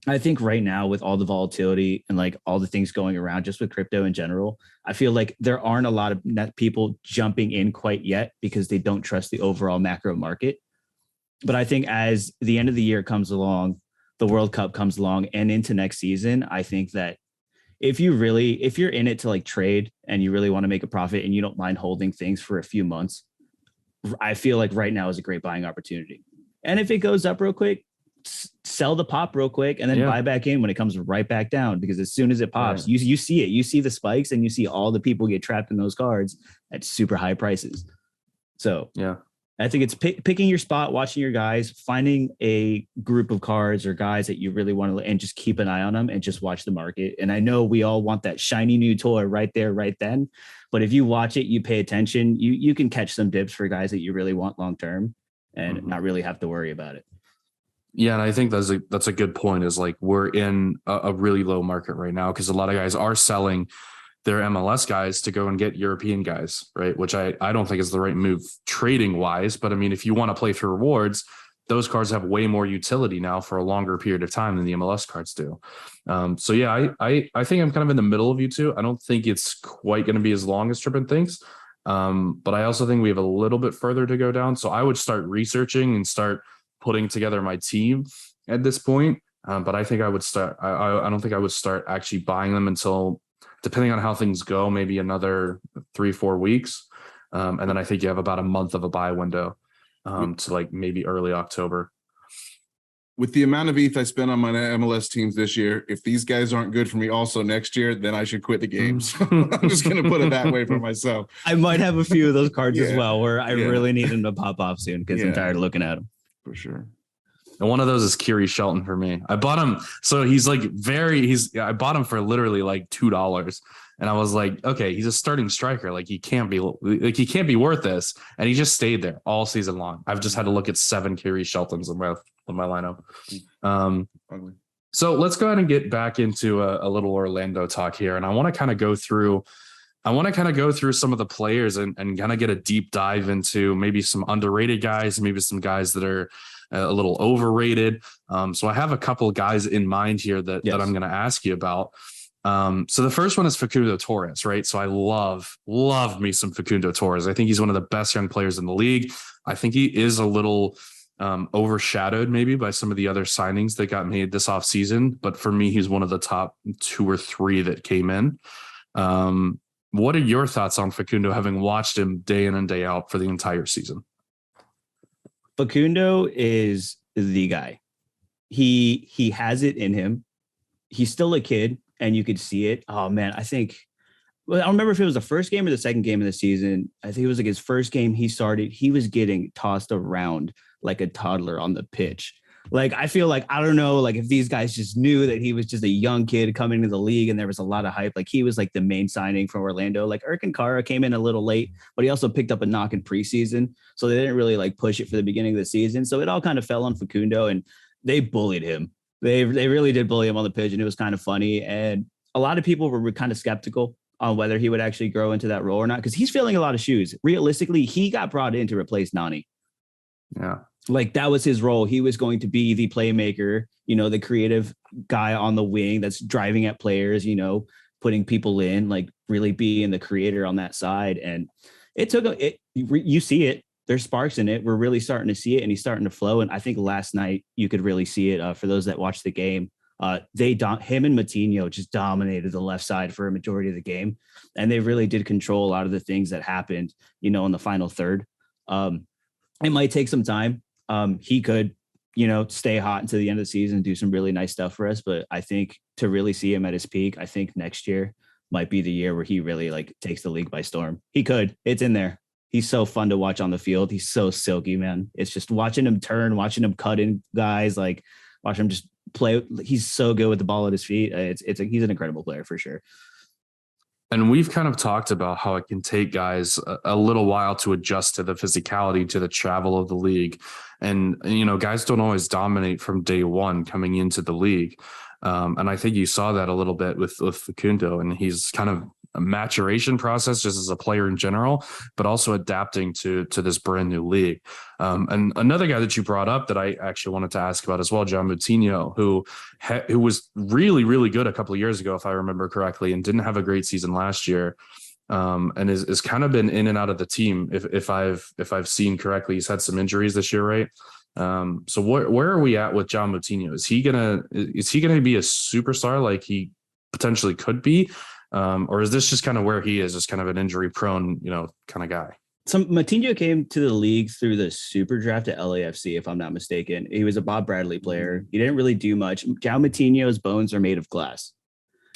[SPEAKER 3] I think right now with all the volatility and like all the things going around just with crypto in general, I feel like there aren't a lot of net people jumping in quite yet because they don't trust the overall macro market. But I think as the end of the year comes along, the World Cup comes along and into next season, I think that if you're in it to like trade and you really want to make a profit and you don't mind holding things for a few months, I feel like right now is a great buying opportunity. And if it goes up real quick, sell the pop real quick and then buy back in when it comes right back down, because as soon as it pops, you see it, you see the spikes and you see all the people get trapped in those cards at super high prices. So
[SPEAKER 1] yeah,
[SPEAKER 3] I think it's picking your spot, watching your guys, finding a group of cards or guys that you really want to, and just keep an eye on them and just watch the market. And I know we all want that shiny new toy right there, right then. But if you watch it, you pay attention, you can catch some dips for guys that you really want long term and not really have to worry about it.
[SPEAKER 1] Yeah, and I think that's a good point. Is like we're in a really low market right now because a lot of guys are selling their MLS guys to go and get European guys, right? Which I don't think is the right move trading wise. But I mean, if you want to play for rewards, those cards have way more utility now for a longer period of time than the MLS cards do. So yeah, I think I'm kind of in the middle of you two. I don't think it's quite going to be as long as Trippin thinks. But I also think we have a little bit further to go down. So I would start researching and start putting together my team at this point. But I think I would start, I don't think I would start actually buying them until, depending on how things go, maybe another 3-4 weeks. And then I think you have about a month of a buy window to like maybe early October.
[SPEAKER 2] With the amount of ETH I spent on my MLS teams this year, if these guys aren't good for me also next year, then I should quit the game. So I'm just going to put it that way for myself.
[SPEAKER 3] I might have a few of those cards as well, where I really need them to pop off soon because I'm tired of looking at them.
[SPEAKER 2] For sure.
[SPEAKER 1] And one of those is Kiri Shelton for me. I bought him. So he's like I bought him for literally like $2. And I was like, okay, he's a starting striker. Like he can't be worth this. And he just stayed there all season long. I've just had to look at 7 Kiri Sheltons in my lineup. So let's go ahead and get back into a little Orlando talk here. And I want to kind of go through some of the players and kind of get a deep dive into maybe some underrated guys, maybe some guys that are a little overrated. So I have a couple of guys in mind here that I'm going to ask you about. So the first one is Facundo Torres, right? So I love me some Facundo Torres. I think he's one of the best young players in the league. I think he is a little overshadowed maybe by some of the other signings that got made this offseason. But for me, he's one of the top 2 or 3 that came in. What are your thoughts on Facundo, having watched him day in and day out for the entire season?
[SPEAKER 3] Facundo is the guy. He has it in him. He's still a kid, and you could see it. Oh man, I don't remember if it was the first game or the second game of the season. I think it was like his first game he started. He was getting tossed around like a toddler on the pitch. Like, I feel like, I don't know, like if these guys just knew that he was just a young kid coming into the league and there was a lot of hype, like he was like the main signing from Orlando. Like Erkin Kara came in a little late, but he also picked up a knock in preseason. So they didn't really like push it for the beginning of the season. So it all kind of fell on Facundo and they bullied him. They really did bully him on the pitch, and it was kind of funny. And a lot of people were kind of skeptical on whether he would actually grow into that role or not, because he's filling a lot of shoes. Realistically, he got brought in to replace Nani.
[SPEAKER 1] Yeah.
[SPEAKER 3] Like that was his role. He was going to be the playmaker, the creative guy on the wing that's driving at players, putting people in, like really being the creator on that side. And it took you see it. There's sparks in it. We're really starting to see it, and he's starting to flow. And I think last night you could really see it. For those that watched the game, him and Matinho just dominated the left side for a majority of the game, and they really did control a lot of the things that happened, in the final third. It might take some time. He could, stay hot until the end of the season and do some really nice stuff for us. But I think to really see him at his peak, I think next year might be the year where he really like takes the league by storm. He could. It's in there. He's so fun to watch on the field. He's so silky, man. It's just watching him turn, watching him cut in guys, like watch him just play. He's so good with the ball at his feet. He's an incredible player for sure.
[SPEAKER 1] And we've kind of talked about how it can take guys a little while to adjust to the physicality, to the travel of the league. And, guys don't always dominate from day one coming into the league. And I think you saw that a little bit with Facundo, and he's kind of a maturation process just as a player in general, but also adapting to this brand new league. And another guy that you brought up that I actually wanted to ask about as well, John Moutinho, who was really, really good a couple of years ago, if I remember correctly, and didn't have a great season last year. And is kind of been in and out of the team. If I've seen correctly, he's had some injuries this year, right? So where are we at with John Moutinho? Is he gonna be a superstar like he potentially could be? Or is this just kind of where he is, just kind of an injury prone, kind of guy?
[SPEAKER 3] Matinho came to the league through the super draft at LAFC, if I'm not mistaken. He was a Bob Bradley player. He didn't really do much. João Matinho's bones are made of glass.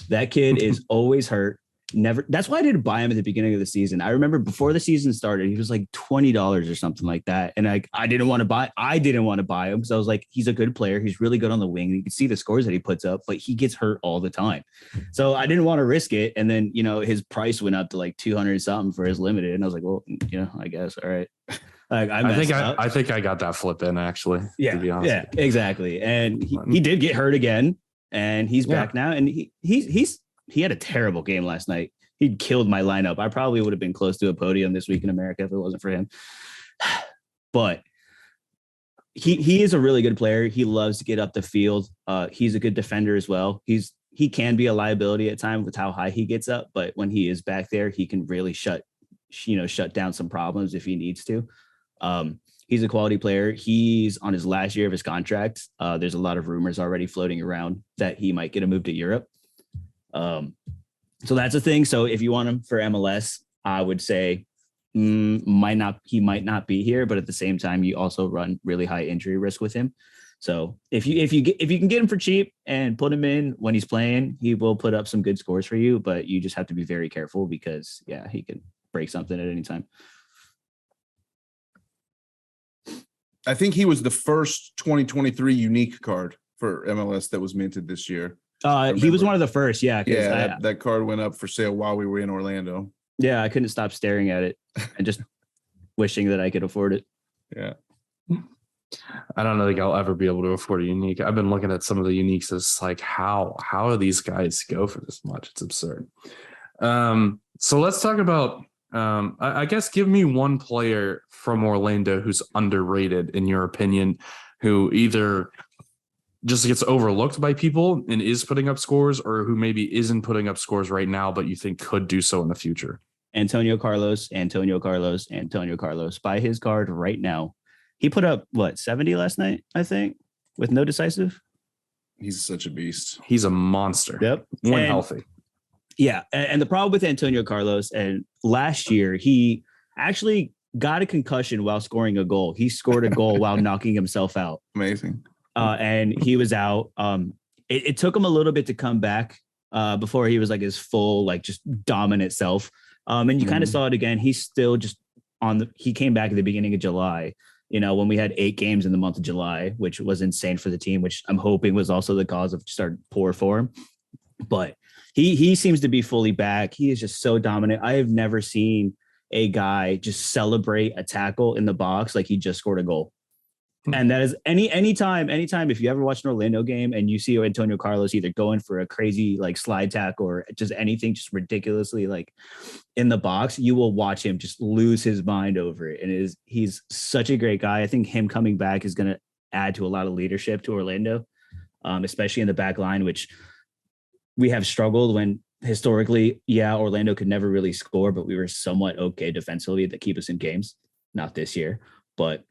[SPEAKER 3] That kid is always hurt. Never. That's why I didn't buy him at the beginning of the season. I remember before the season started, he was like $20 or something like that, and I didn't want to buy. I didn't want to buy him because I was like, he's a good player. He's really good on the wing. You can see the scores that he puts up, but he gets hurt all the time. So I didn't want to risk it. And then his price went up to like 200 something for his limited, and I was like, well, I guess all right. Like,
[SPEAKER 1] I think I got that flip in actually.
[SPEAKER 3] Yeah,
[SPEAKER 1] to be honest.
[SPEAKER 3] Yeah, exactly. And he did get hurt again, and he's back now. And he had a terrible game last night. He killed my lineup. I probably would have been close to a podium this week in America if it wasn't for him. But he is a really good player. He loves to get up the field. He's a good defender as well. He can be a liability at times with how high he gets up, but when he is back there, he can really shut down some problems if he needs to. He's a quality player. He's on his last year of his contract. There's a lot of rumors already floating around that he might get a move to Europe. So that's a thing. So if you want him for MLS, I would say he might not be here, but at the same time, you also run really high injury risk with him. So if you can get him for cheap and put him in when he's playing, he will put up some good scores for you, but you just have to be very careful because he can break something at any time.
[SPEAKER 2] I think he was the first 2023 unique card for MLS that was minted this year.
[SPEAKER 3] He was one of the first. Yeah.
[SPEAKER 2] That card went up for sale while we were in Orlando.
[SPEAKER 3] Yeah. I couldn't stop staring at it and just wishing that I could afford it.
[SPEAKER 2] Yeah.
[SPEAKER 1] I don't think I'll ever be able to afford a unique. I've been looking at some of the uniques. It's like, how do these guys go for this much? It's absurd. So let's talk about, I guess, give me one player from Orlando who's underrated in your opinion, who either just gets overlooked by people and is putting up scores, or who maybe isn't putting up scores right now, but you think could do so in the future.
[SPEAKER 3] Antonio Carlos. Buy his card right now. He put up 70 last night, I think, with no decisive.
[SPEAKER 2] He's such a beast.
[SPEAKER 1] He's a monster.
[SPEAKER 3] Yep.
[SPEAKER 1] When healthy.
[SPEAKER 3] Yeah. And the problem with Antonio Carlos, and last year, he actually got a concussion while scoring a goal. He scored a goal while knocking himself out.
[SPEAKER 2] Amazing.
[SPEAKER 3] And he was out. It took him a little bit to come back before he was like his full, like just dominant self. And you kind of saw it again. He's still just he came back at the beginning of July, when we had 8 games in the month of July, which was insane for the team, which I'm hoping was also the cause of just our poor form. But he seems to be fully back. He is just so dominant. I have never seen a guy just celebrate a tackle in the box like he just scored a goal. And that is anytime if you ever watch an Orlando game and you see Antonio Carlos either going for a crazy like slide tackle or just anything just ridiculously like in the box, you will watch him just lose his mind over it. And he's such a great guy. I think him coming back is going to add to a lot of leadership to Orlando, especially in the back line, which we have struggled when historically, Orlando could never really score, but we were somewhat okay defensively that keep us in games. Not this year, but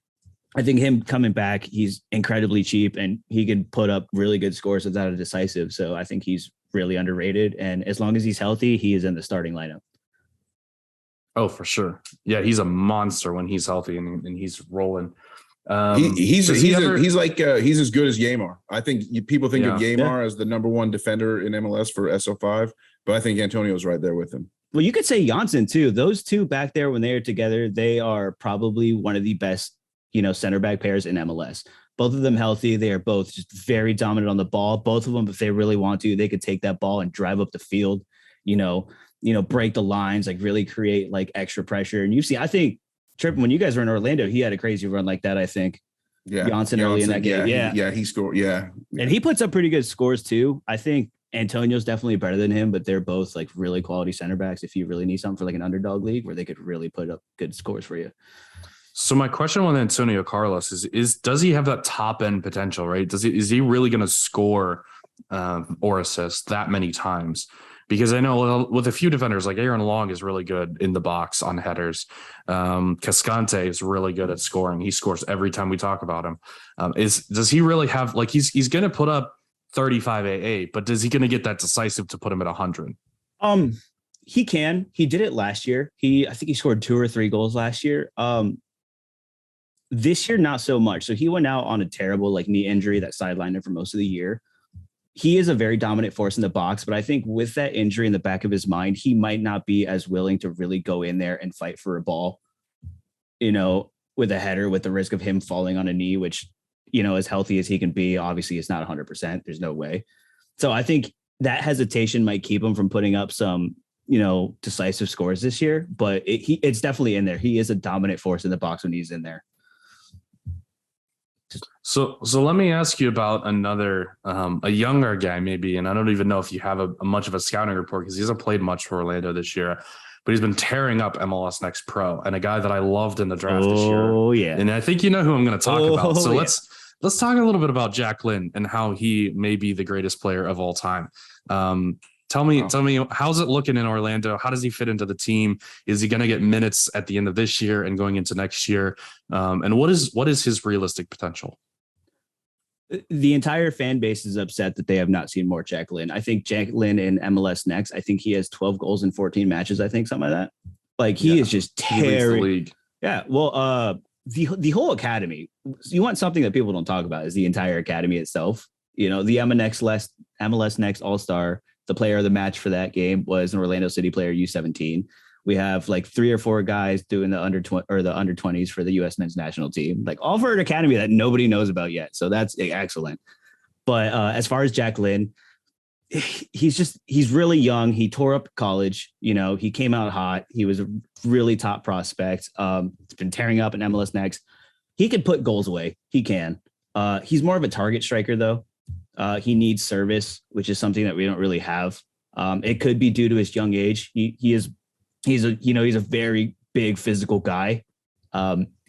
[SPEAKER 3] I think him coming back, he's incredibly cheap and he can put up really good scores without a decisive. So I think he's really underrated. And as long as he's healthy, he is in the starting lineup.
[SPEAKER 1] Oh, for sure. Yeah, he's a monster when he's healthy and he's rolling.
[SPEAKER 2] He's as good as Yamar. I think people think of Yamar as the number one defender in MLS for SO5, but I think Antonio's right there with him.
[SPEAKER 3] Well, you could say Janssen too. Those two back there, when they are together, they are probably one of the best, center back pairs in MLS. Both of them healthy. They are both just very dominant on the ball. Both of them, if they really want to, they could take that ball and drive up the field, break the lines, like really create like extra pressure. And I think Trippin, when you guys were in Orlando, he had a crazy run like that, I think.
[SPEAKER 2] Yeah.
[SPEAKER 3] Janssen early in that game.
[SPEAKER 2] He scored. Yeah.
[SPEAKER 3] And he puts up pretty good scores too. I think Antonio's definitely better than him, but they're both like really quality center backs if you really need something for like an underdog league where they could really put up good scores for you.
[SPEAKER 1] So my question with Antonio Carlos is does he have that top end potential, right? Is he really going to score or assist that many times? Because I know with a few defenders, like Aaron Long is really good in the box on headers. Cascante is really good at scoring. He scores every time we talk about him. Does he really have, like, he's going to put up 35 AA, but is he going to get that decisive to put him at 100?
[SPEAKER 3] He can. He did it last year. I think he scored 2 or 3 goals last year. This year, not so much. So he went out on a terrible knee injury that sidelined him for most of the year. He is a very dominant force in the box, but I think with that injury in the back of his mind, he might not be as willing to really go in there and fight for a ball, with a header, with the risk of him falling on a knee, which, as healthy as he can be, obviously it's not 100%. There's no way. So I think that hesitation might keep him from putting up some, decisive scores this year, but it's definitely in there. He is a dominant force in the box when he's in there.
[SPEAKER 1] So let me ask you about another, a younger guy maybe, and I don't even know if you have a much of a scouting report because he hasn't played much for Orlando this year, but he's been tearing up MLS Next Pro, and a guy that I loved in the draft this year.
[SPEAKER 3] Oh yeah,
[SPEAKER 1] and I think you know who I'm going to talk about. So
[SPEAKER 3] yeah.
[SPEAKER 1] let's talk a little bit about Jack Lynn and how he may be the greatest player of all time. Tell me, how's it looking in Orlando? How does he fit into the team? Is he going to get minutes at the end of this year and going into next year? And what is his realistic potential?
[SPEAKER 3] The entire fan base is upset that they have not seen more Jack Lynn. I think Jack Lynn in MLS Next, I think he has 12 goals in 14 matches. I think something like that. He is just tearing. League. Yeah. Well, the whole academy, you want something that people don't talk about is the entire academy itself. The MLS Next All-Star, the player of the match for that game was an Orlando City player, U17. We have 3 or 4 guys doing the under 20s for the U.S. men's national team, all for an academy that nobody knows about yet. So that's excellent. But as far as Jack Lynn, he's really young. He tore up college. He came out hot. He was a really top prospect. He's been tearing up in MLS Next. He can put goals away. He can. He's more of a target striker though. He needs service, which is something that we don't really have. It could be due to his young age. He's a very big physical guy.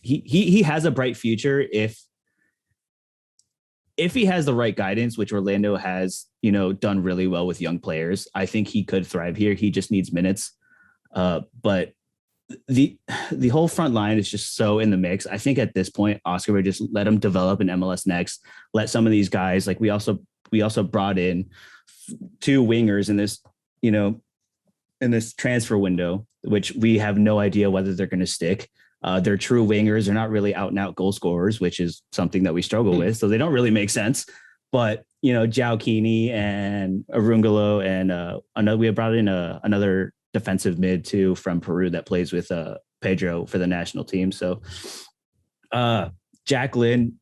[SPEAKER 3] He has a bright future if he has the right guidance, which Orlando has, done really well with young players. I think he could thrive here. He just needs minutes. But the whole front line is just so in the mix. I think at this point, Oscar would just let him develop in MLS Next. Let some of these guys, we also brought in 2 wingers in this, in this transfer window, which we have no idea whether they're going to stick. They're true wingers. They're not really out and out goal scorers, which is something that we struggle with. So they don't really make sense. But, João Kini and Arungalo and we have brought in another defensive mid too from Peru that plays with Pedro for the national team. So Jack Lynn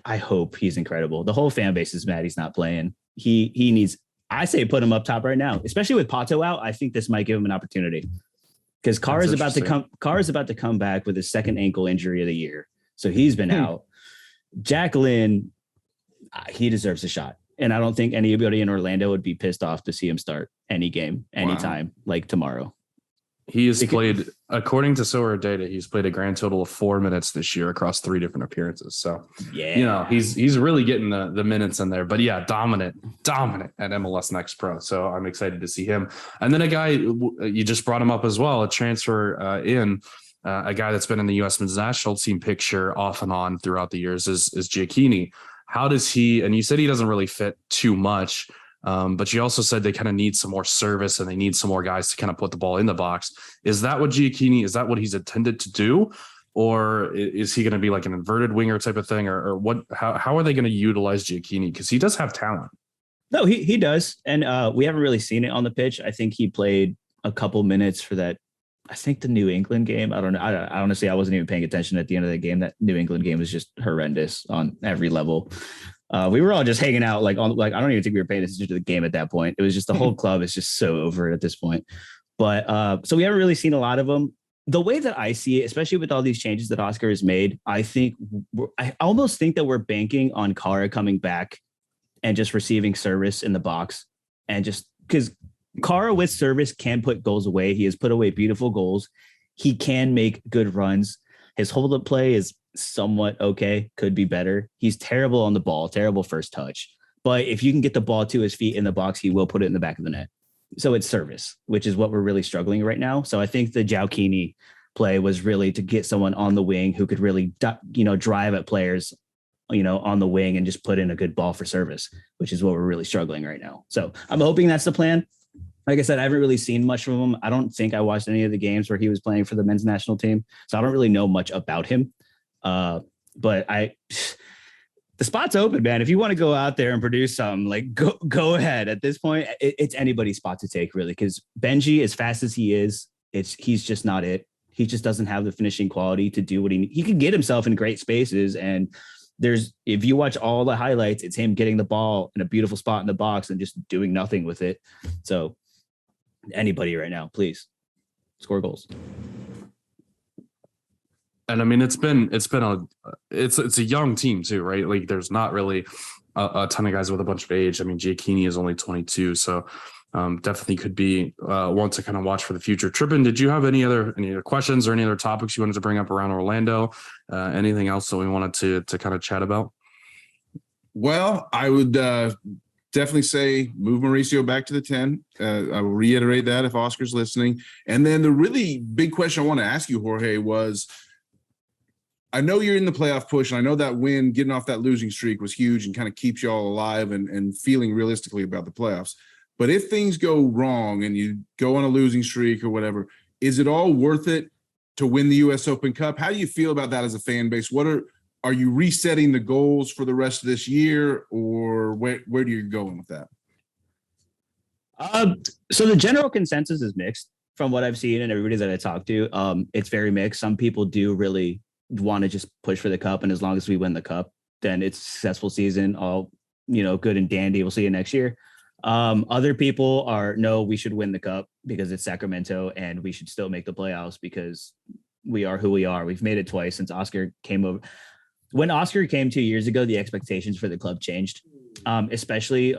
[SPEAKER 3] I hope he's incredible. The whole fan base is mad he's not playing. He needs, I say put him up top right now, especially with Pato out. I think this might give him an opportunity because Carr is about to come back with his second ankle injury of the year. So he's been out. Jack Lynn, he deserves a shot. And I don't think anybody in Orlando would be pissed off to see him start any game, anytime, tomorrow.
[SPEAKER 1] He has played, according to Sorare data, he's played a grand total of 4 minutes this year across 3 different appearances. So,
[SPEAKER 3] yeah,
[SPEAKER 1] he's really getting the minutes in there. But yeah, dominant at MLS Next Pro. So I'm excited to see him. And then a guy, you just brought him up as well, a transfer a guy that's been in the U.S. men's national team picture off and on throughout the years is Giacchini. How does he, and you said he doesn't really fit too much, but you also said they kind of need some more service and they need some more guys to kind of put the ball in the box. Is that what Giacchini, is that what he's intended to do? Or is he going to be like an inverted winger type of thing? Or what, how are they going to utilize Giacchini? Because he does have talent.
[SPEAKER 3] No, he does. And we haven't really seen it on the pitch. I think he played a couple minutes for that. I think the New England game. I don't know. I honestly, I wasn't even paying attention at the end of the game. That New England game was just horrendous on every level. We were all just hanging out, I don't even think we were paying attention to the game at that point. It was just the whole club is just so over it at this point. But so we haven't really seen a lot of them. The way that I see it, especially with all these changes that Oscar has made, I almost think that we're banking on Kara coming back and just receiving service in the box, and just because Kara with service can put goals away. He has put away beautiful goals. He can make good runs. His hold up play is somewhat okay, could be better. He's terrible on the ball, terrible first touch. But if you can get the ball to his feet in the box, he will put it in the back of the net. So it's service, which is what we're really struggling right now. So I think the João Kini play was really to get someone on the wing who could really, drive at players, on the wing and just put in a good ball for service, which is what we're really struggling right now. So I'm hoping that's the plan. like I said, I haven't really seen much from him. I don't think I watched any of the games where he was playing for the men's national team, so I don't really know much about him. But the spot's open, man. If you want to go out there and produce something, like go ahead. At this point, it's anybody's spot to take, really, because Benji, as fast as he is, he's just not it. He just doesn't have the finishing quality to do what he can get himself in great spaces. And if you watch all the highlights, it's him getting the ball in a beautiful spot in the box and just doing nothing with it. So anybody right now, please score goals.
[SPEAKER 1] And I mean, it's a young team too, right? Like there's not really a ton of guys with a bunch of age. I mean, Giacchini is only 22, so definitely could be one to kind of watch for the future. Trippin, did you have any other questions or any other topics you wanted to bring up around Orlando? Anything else that we wanted to kind of chat about?
[SPEAKER 2] Well, I would definitely say move Mauricio back to the 10. I will reiterate that if Oscar's listening. And then the really big question I want to ask you, Jorge, was I know you're in the playoff push, and I know that win, getting off that losing streak was huge and kind of keeps you all alive and feeling realistically about the playoffs. But if things go wrong and you go on a losing streak or whatever, is it all worth it to win the U.S. Open Cup? How do you feel about that as a fan base? Are you resetting the goals for the rest of this year, or where do you going with that?
[SPEAKER 3] So the general consensus is mixed from what I've seen and everybody that I talked to. It's very mixed. Some people do really want to just push for the cup, and as long as we win the cup, then it's a successful season. All good and dandy. We'll see you next year. Other people are no, we should win the cup because it's Sacramento, and we should still make the playoffs because we are who we are. We've made it twice since Oscar came over. When Oscar came 2 years ago, the expectations for the club changed, especially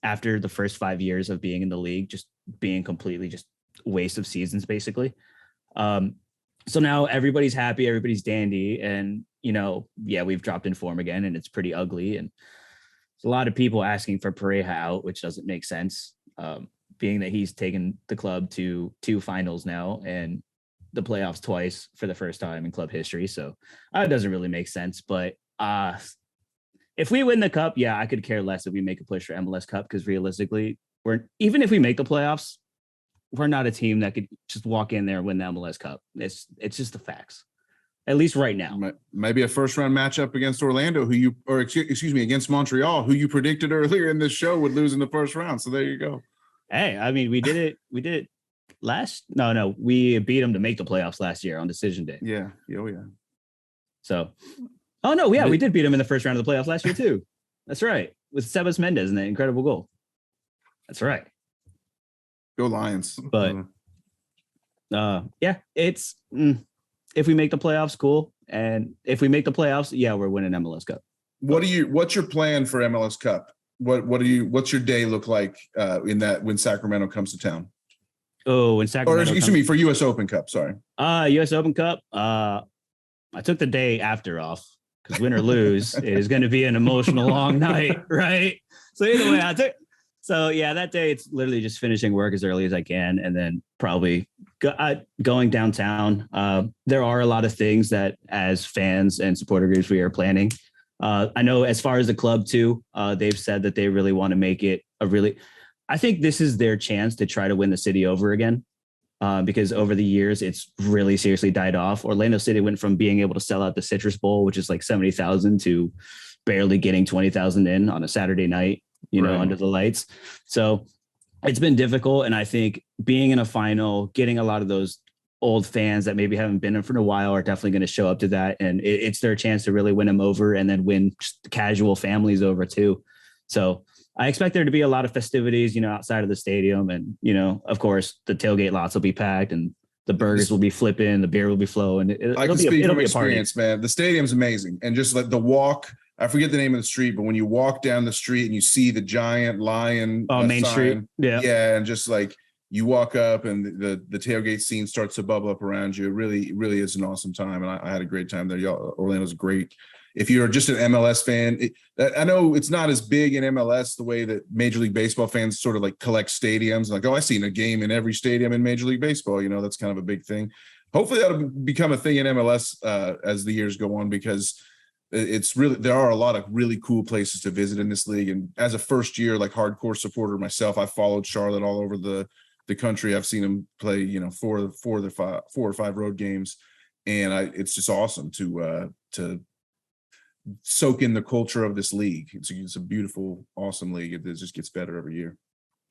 [SPEAKER 3] after the first 5 years of being in the league, just being completely just waste of seasons, basically. So now everybody's happy, everybody's dandy, and we've dropped in form again, and it's pretty ugly. And there's a lot of people asking for Pareja out, which doesn't make sense, being that he's taken the club to 2 finals now and the playoffs twice for the first time in club history. So it doesn't really make sense. But if we win the cup, yeah, I could care less if we make a push for MLS Cup, because realistically, even if we make the playoffs, we're not a team that could just walk in there and win the MLS Cup. It's just the facts, at least right now.
[SPEAKER 2] Maybe a first round matchup against Orlando, against Montreal, who you predicted earlier in this show would lose in the first round. So there you go.
[SPEAKER 3] Hey, I mean, we did it we beat them to make the playoffs last year on decision day.
[SPEAKER 2] Yeah. Oh yeah.
[SPEAKER 3] So, we did beat them in the first round of the playoffs last year too. That's right. With Sebas Mendez and that incredible goal. That's right.
[SPEAKER 2] Go Lions.
[SPEAKER 3] But it's if we make the playoffs, cool. And if we make the playoffs, we're winning MLS Cup.
[SPEAKER 2] What's your plan for MLS Cup? What's your day look like when Sacramento comes to town?
[SPEAKER 3] Oh, when Sacramento
[SPEAKER 2] for US Open Cup, sorry.
[SPEAKER 3] US Open Cup. I took the day after off because win or lose, it is going to be an emotional long night, right? So either way, that day it's literally just finishing work as early as I can, and then probably going downtown. There are a lot of things that as fans and supporter groups we are planning. I know as far as the club too, they've said that they really want to make it I think this is their chance to try to win the city over again, because over the years it's really seriously died off. Orlando City went from being able to sell out the Citrus Bowl, which is like 70,000, to barely getting 20,000 in on a Saturday night, under the lights. So it's been difficult. And I think being in a final, getting a lot of those old fans that maybe haven't been in for a while are definitely going to show up to that. And it's their chance to really win them over and then win casual families over too. So I expect there to be a lot of festivities, outside of the stadium. And, of course, the tailgate lots will be packed and the burgers will be flipping, the beer will be flowing.
[SPEAKER 2] It'll be a party, man. The stadium's amazing. And just like the walk, I forget the name of the street, but when you walk down the street and you see the giant lion
[SPEAKER 3] Main Street.
[SPEAKER 2] Yeah. And just like you walk up and the tailgate scene starts to bubble up around you. It really, really is an awesome time. And I had a great time there. Orlando's great. If you're just an MLS fan, I know it's not as big in MLS the way that Major League Baseball fans sort of like collect stadiums. Like, I've seen a game in every stadium in Major League Baseball. That's kind of a big thing. Hopefully that'll become a thing in MLS as the years go on, because it's really, there are a lot of really cool places to visit in this league. And as a first year, like hardcore supporter myself, I followed Charlotte all over the country. I've seen them play, you know, four or five road games. And it's just awesome to soak in the culture of this league. It's a beautiful, awesome league. It just gets better every year.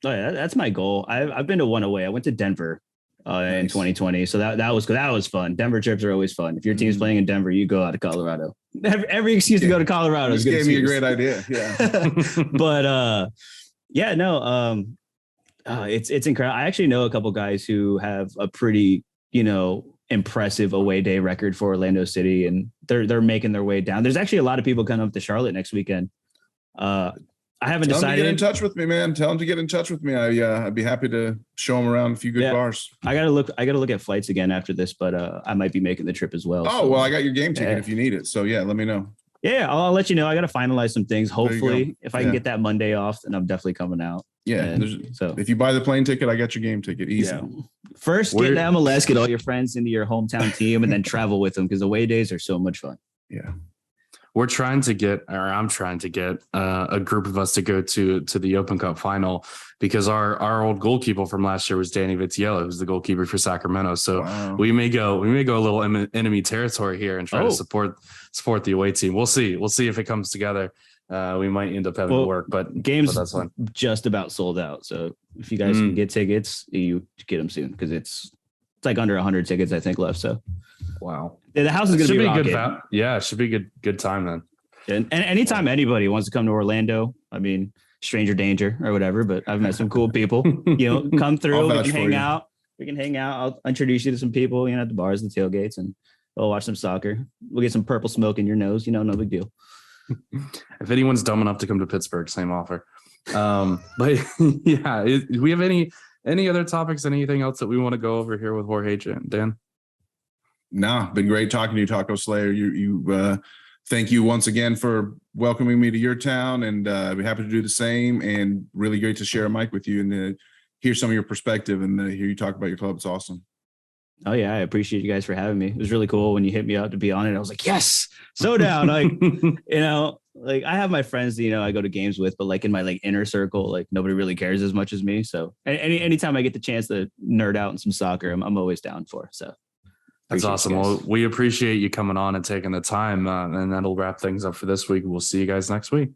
[SPEAKER 3] Oh yeah, that's my goal. I've been to one away. I went to Denver in 2020, so that was fun. Denver trips are always fun. If your team's playing in Denver, you go out to Colorado. Every excuse to go to Colorado is good.
[SPEAKER 2] Gave me a great idea. Yeah,
[SPEAKER 3] but yeah, no, it's incredible. I actually know a couple guys who have a pretty, you know, impressive away day record for Orlando City, and they're making their way down. There's actually a lot of people coming up to Charlotte next weekend. I haven't decided. Tell them to
[SPEAKER 2] get in touch with me, man. Tell them to get in touch with me. I'd be happy to show them around a few good bars.
[SPEAKER 3] I gotta look at flights again after this, but I might be making the trip as well.
[SPEAKER 2] Oh, so, well, I got your game ticket if you need it. So yeah, let me know.
[SPEAKER 3] Yeah, I'll let you know. I got to finalize some things. Hopefully, if I can get that Monday off, then I'm definitely coming out.
[SPEAKER 2] Yeah. So if you buy the plane ticket, I got your game ticket. Easy. Yeah.
[SPEAKER 3] First, get the MLS, get all your friends into your hometown team, and then travel with them because away days are so much fun.
[SPEAKER 2] Yeah.
[SPEAKER 1] I'm trying to get a group of us to go to the Open Cup final, because our old goalkeeper from last year was Danny Vitiello, who's the goalkeeper for Sacramento. So we may go a little enemy territory here and try to support the away team. We'll see if it comes together. We might end up having to work, but that's fine.
[SPEAKER 3] Just about sold out. So if you guys can get tickets, you get them soon, because it's like under 100 tickets, I think, left. So
[SPEAKER 1] wow.
[SPEAKER 3] Yeah, the house is going to be
[SPEAKER 1] good. It should be good time then.
[SPEAKER 3] And anytime anybody wants to come to Orlando, I mean, stranger danger or whatever, but I've met some cool people, you know, come through, we can hang out. I'll introduce you to some people, you know, at the bars and tailgates, and we'll watch some soccer. We'll get some purple smoke in your nose, you know, no big deal.
[SPEAKER 1] If anyone's dumb enough to come to Pittsburgh, same offer. But yeah, do we have any other topics, anything else that we want to go over here with Jorge and Dan?
[SPEAKER 2] No, been great talking to you, Taco Slayer. You thank you once again for welcoming me to your town, and I'd be happy to do the same. And really great to share a mic with you and hear some of your perspective and hear you talk about your club. It's awesome.
[SPEAKER 3] Oh yeah, I appreciate you guys for having me. It was really cool when you hit me up to be on it. I was like, yes, so down. Like, you know, like I have my friends that, you know, I go to games with, but like in my like inner circle, like nobody really cares as much as me. So anytime I get the chance to nerd out in some soccer, I'm always down for. So
[SPEAKER 1] that's awesome. Well, we appreciate you coming on and taking the time, and that'll wrap things up for this week. We'll see you guys next week.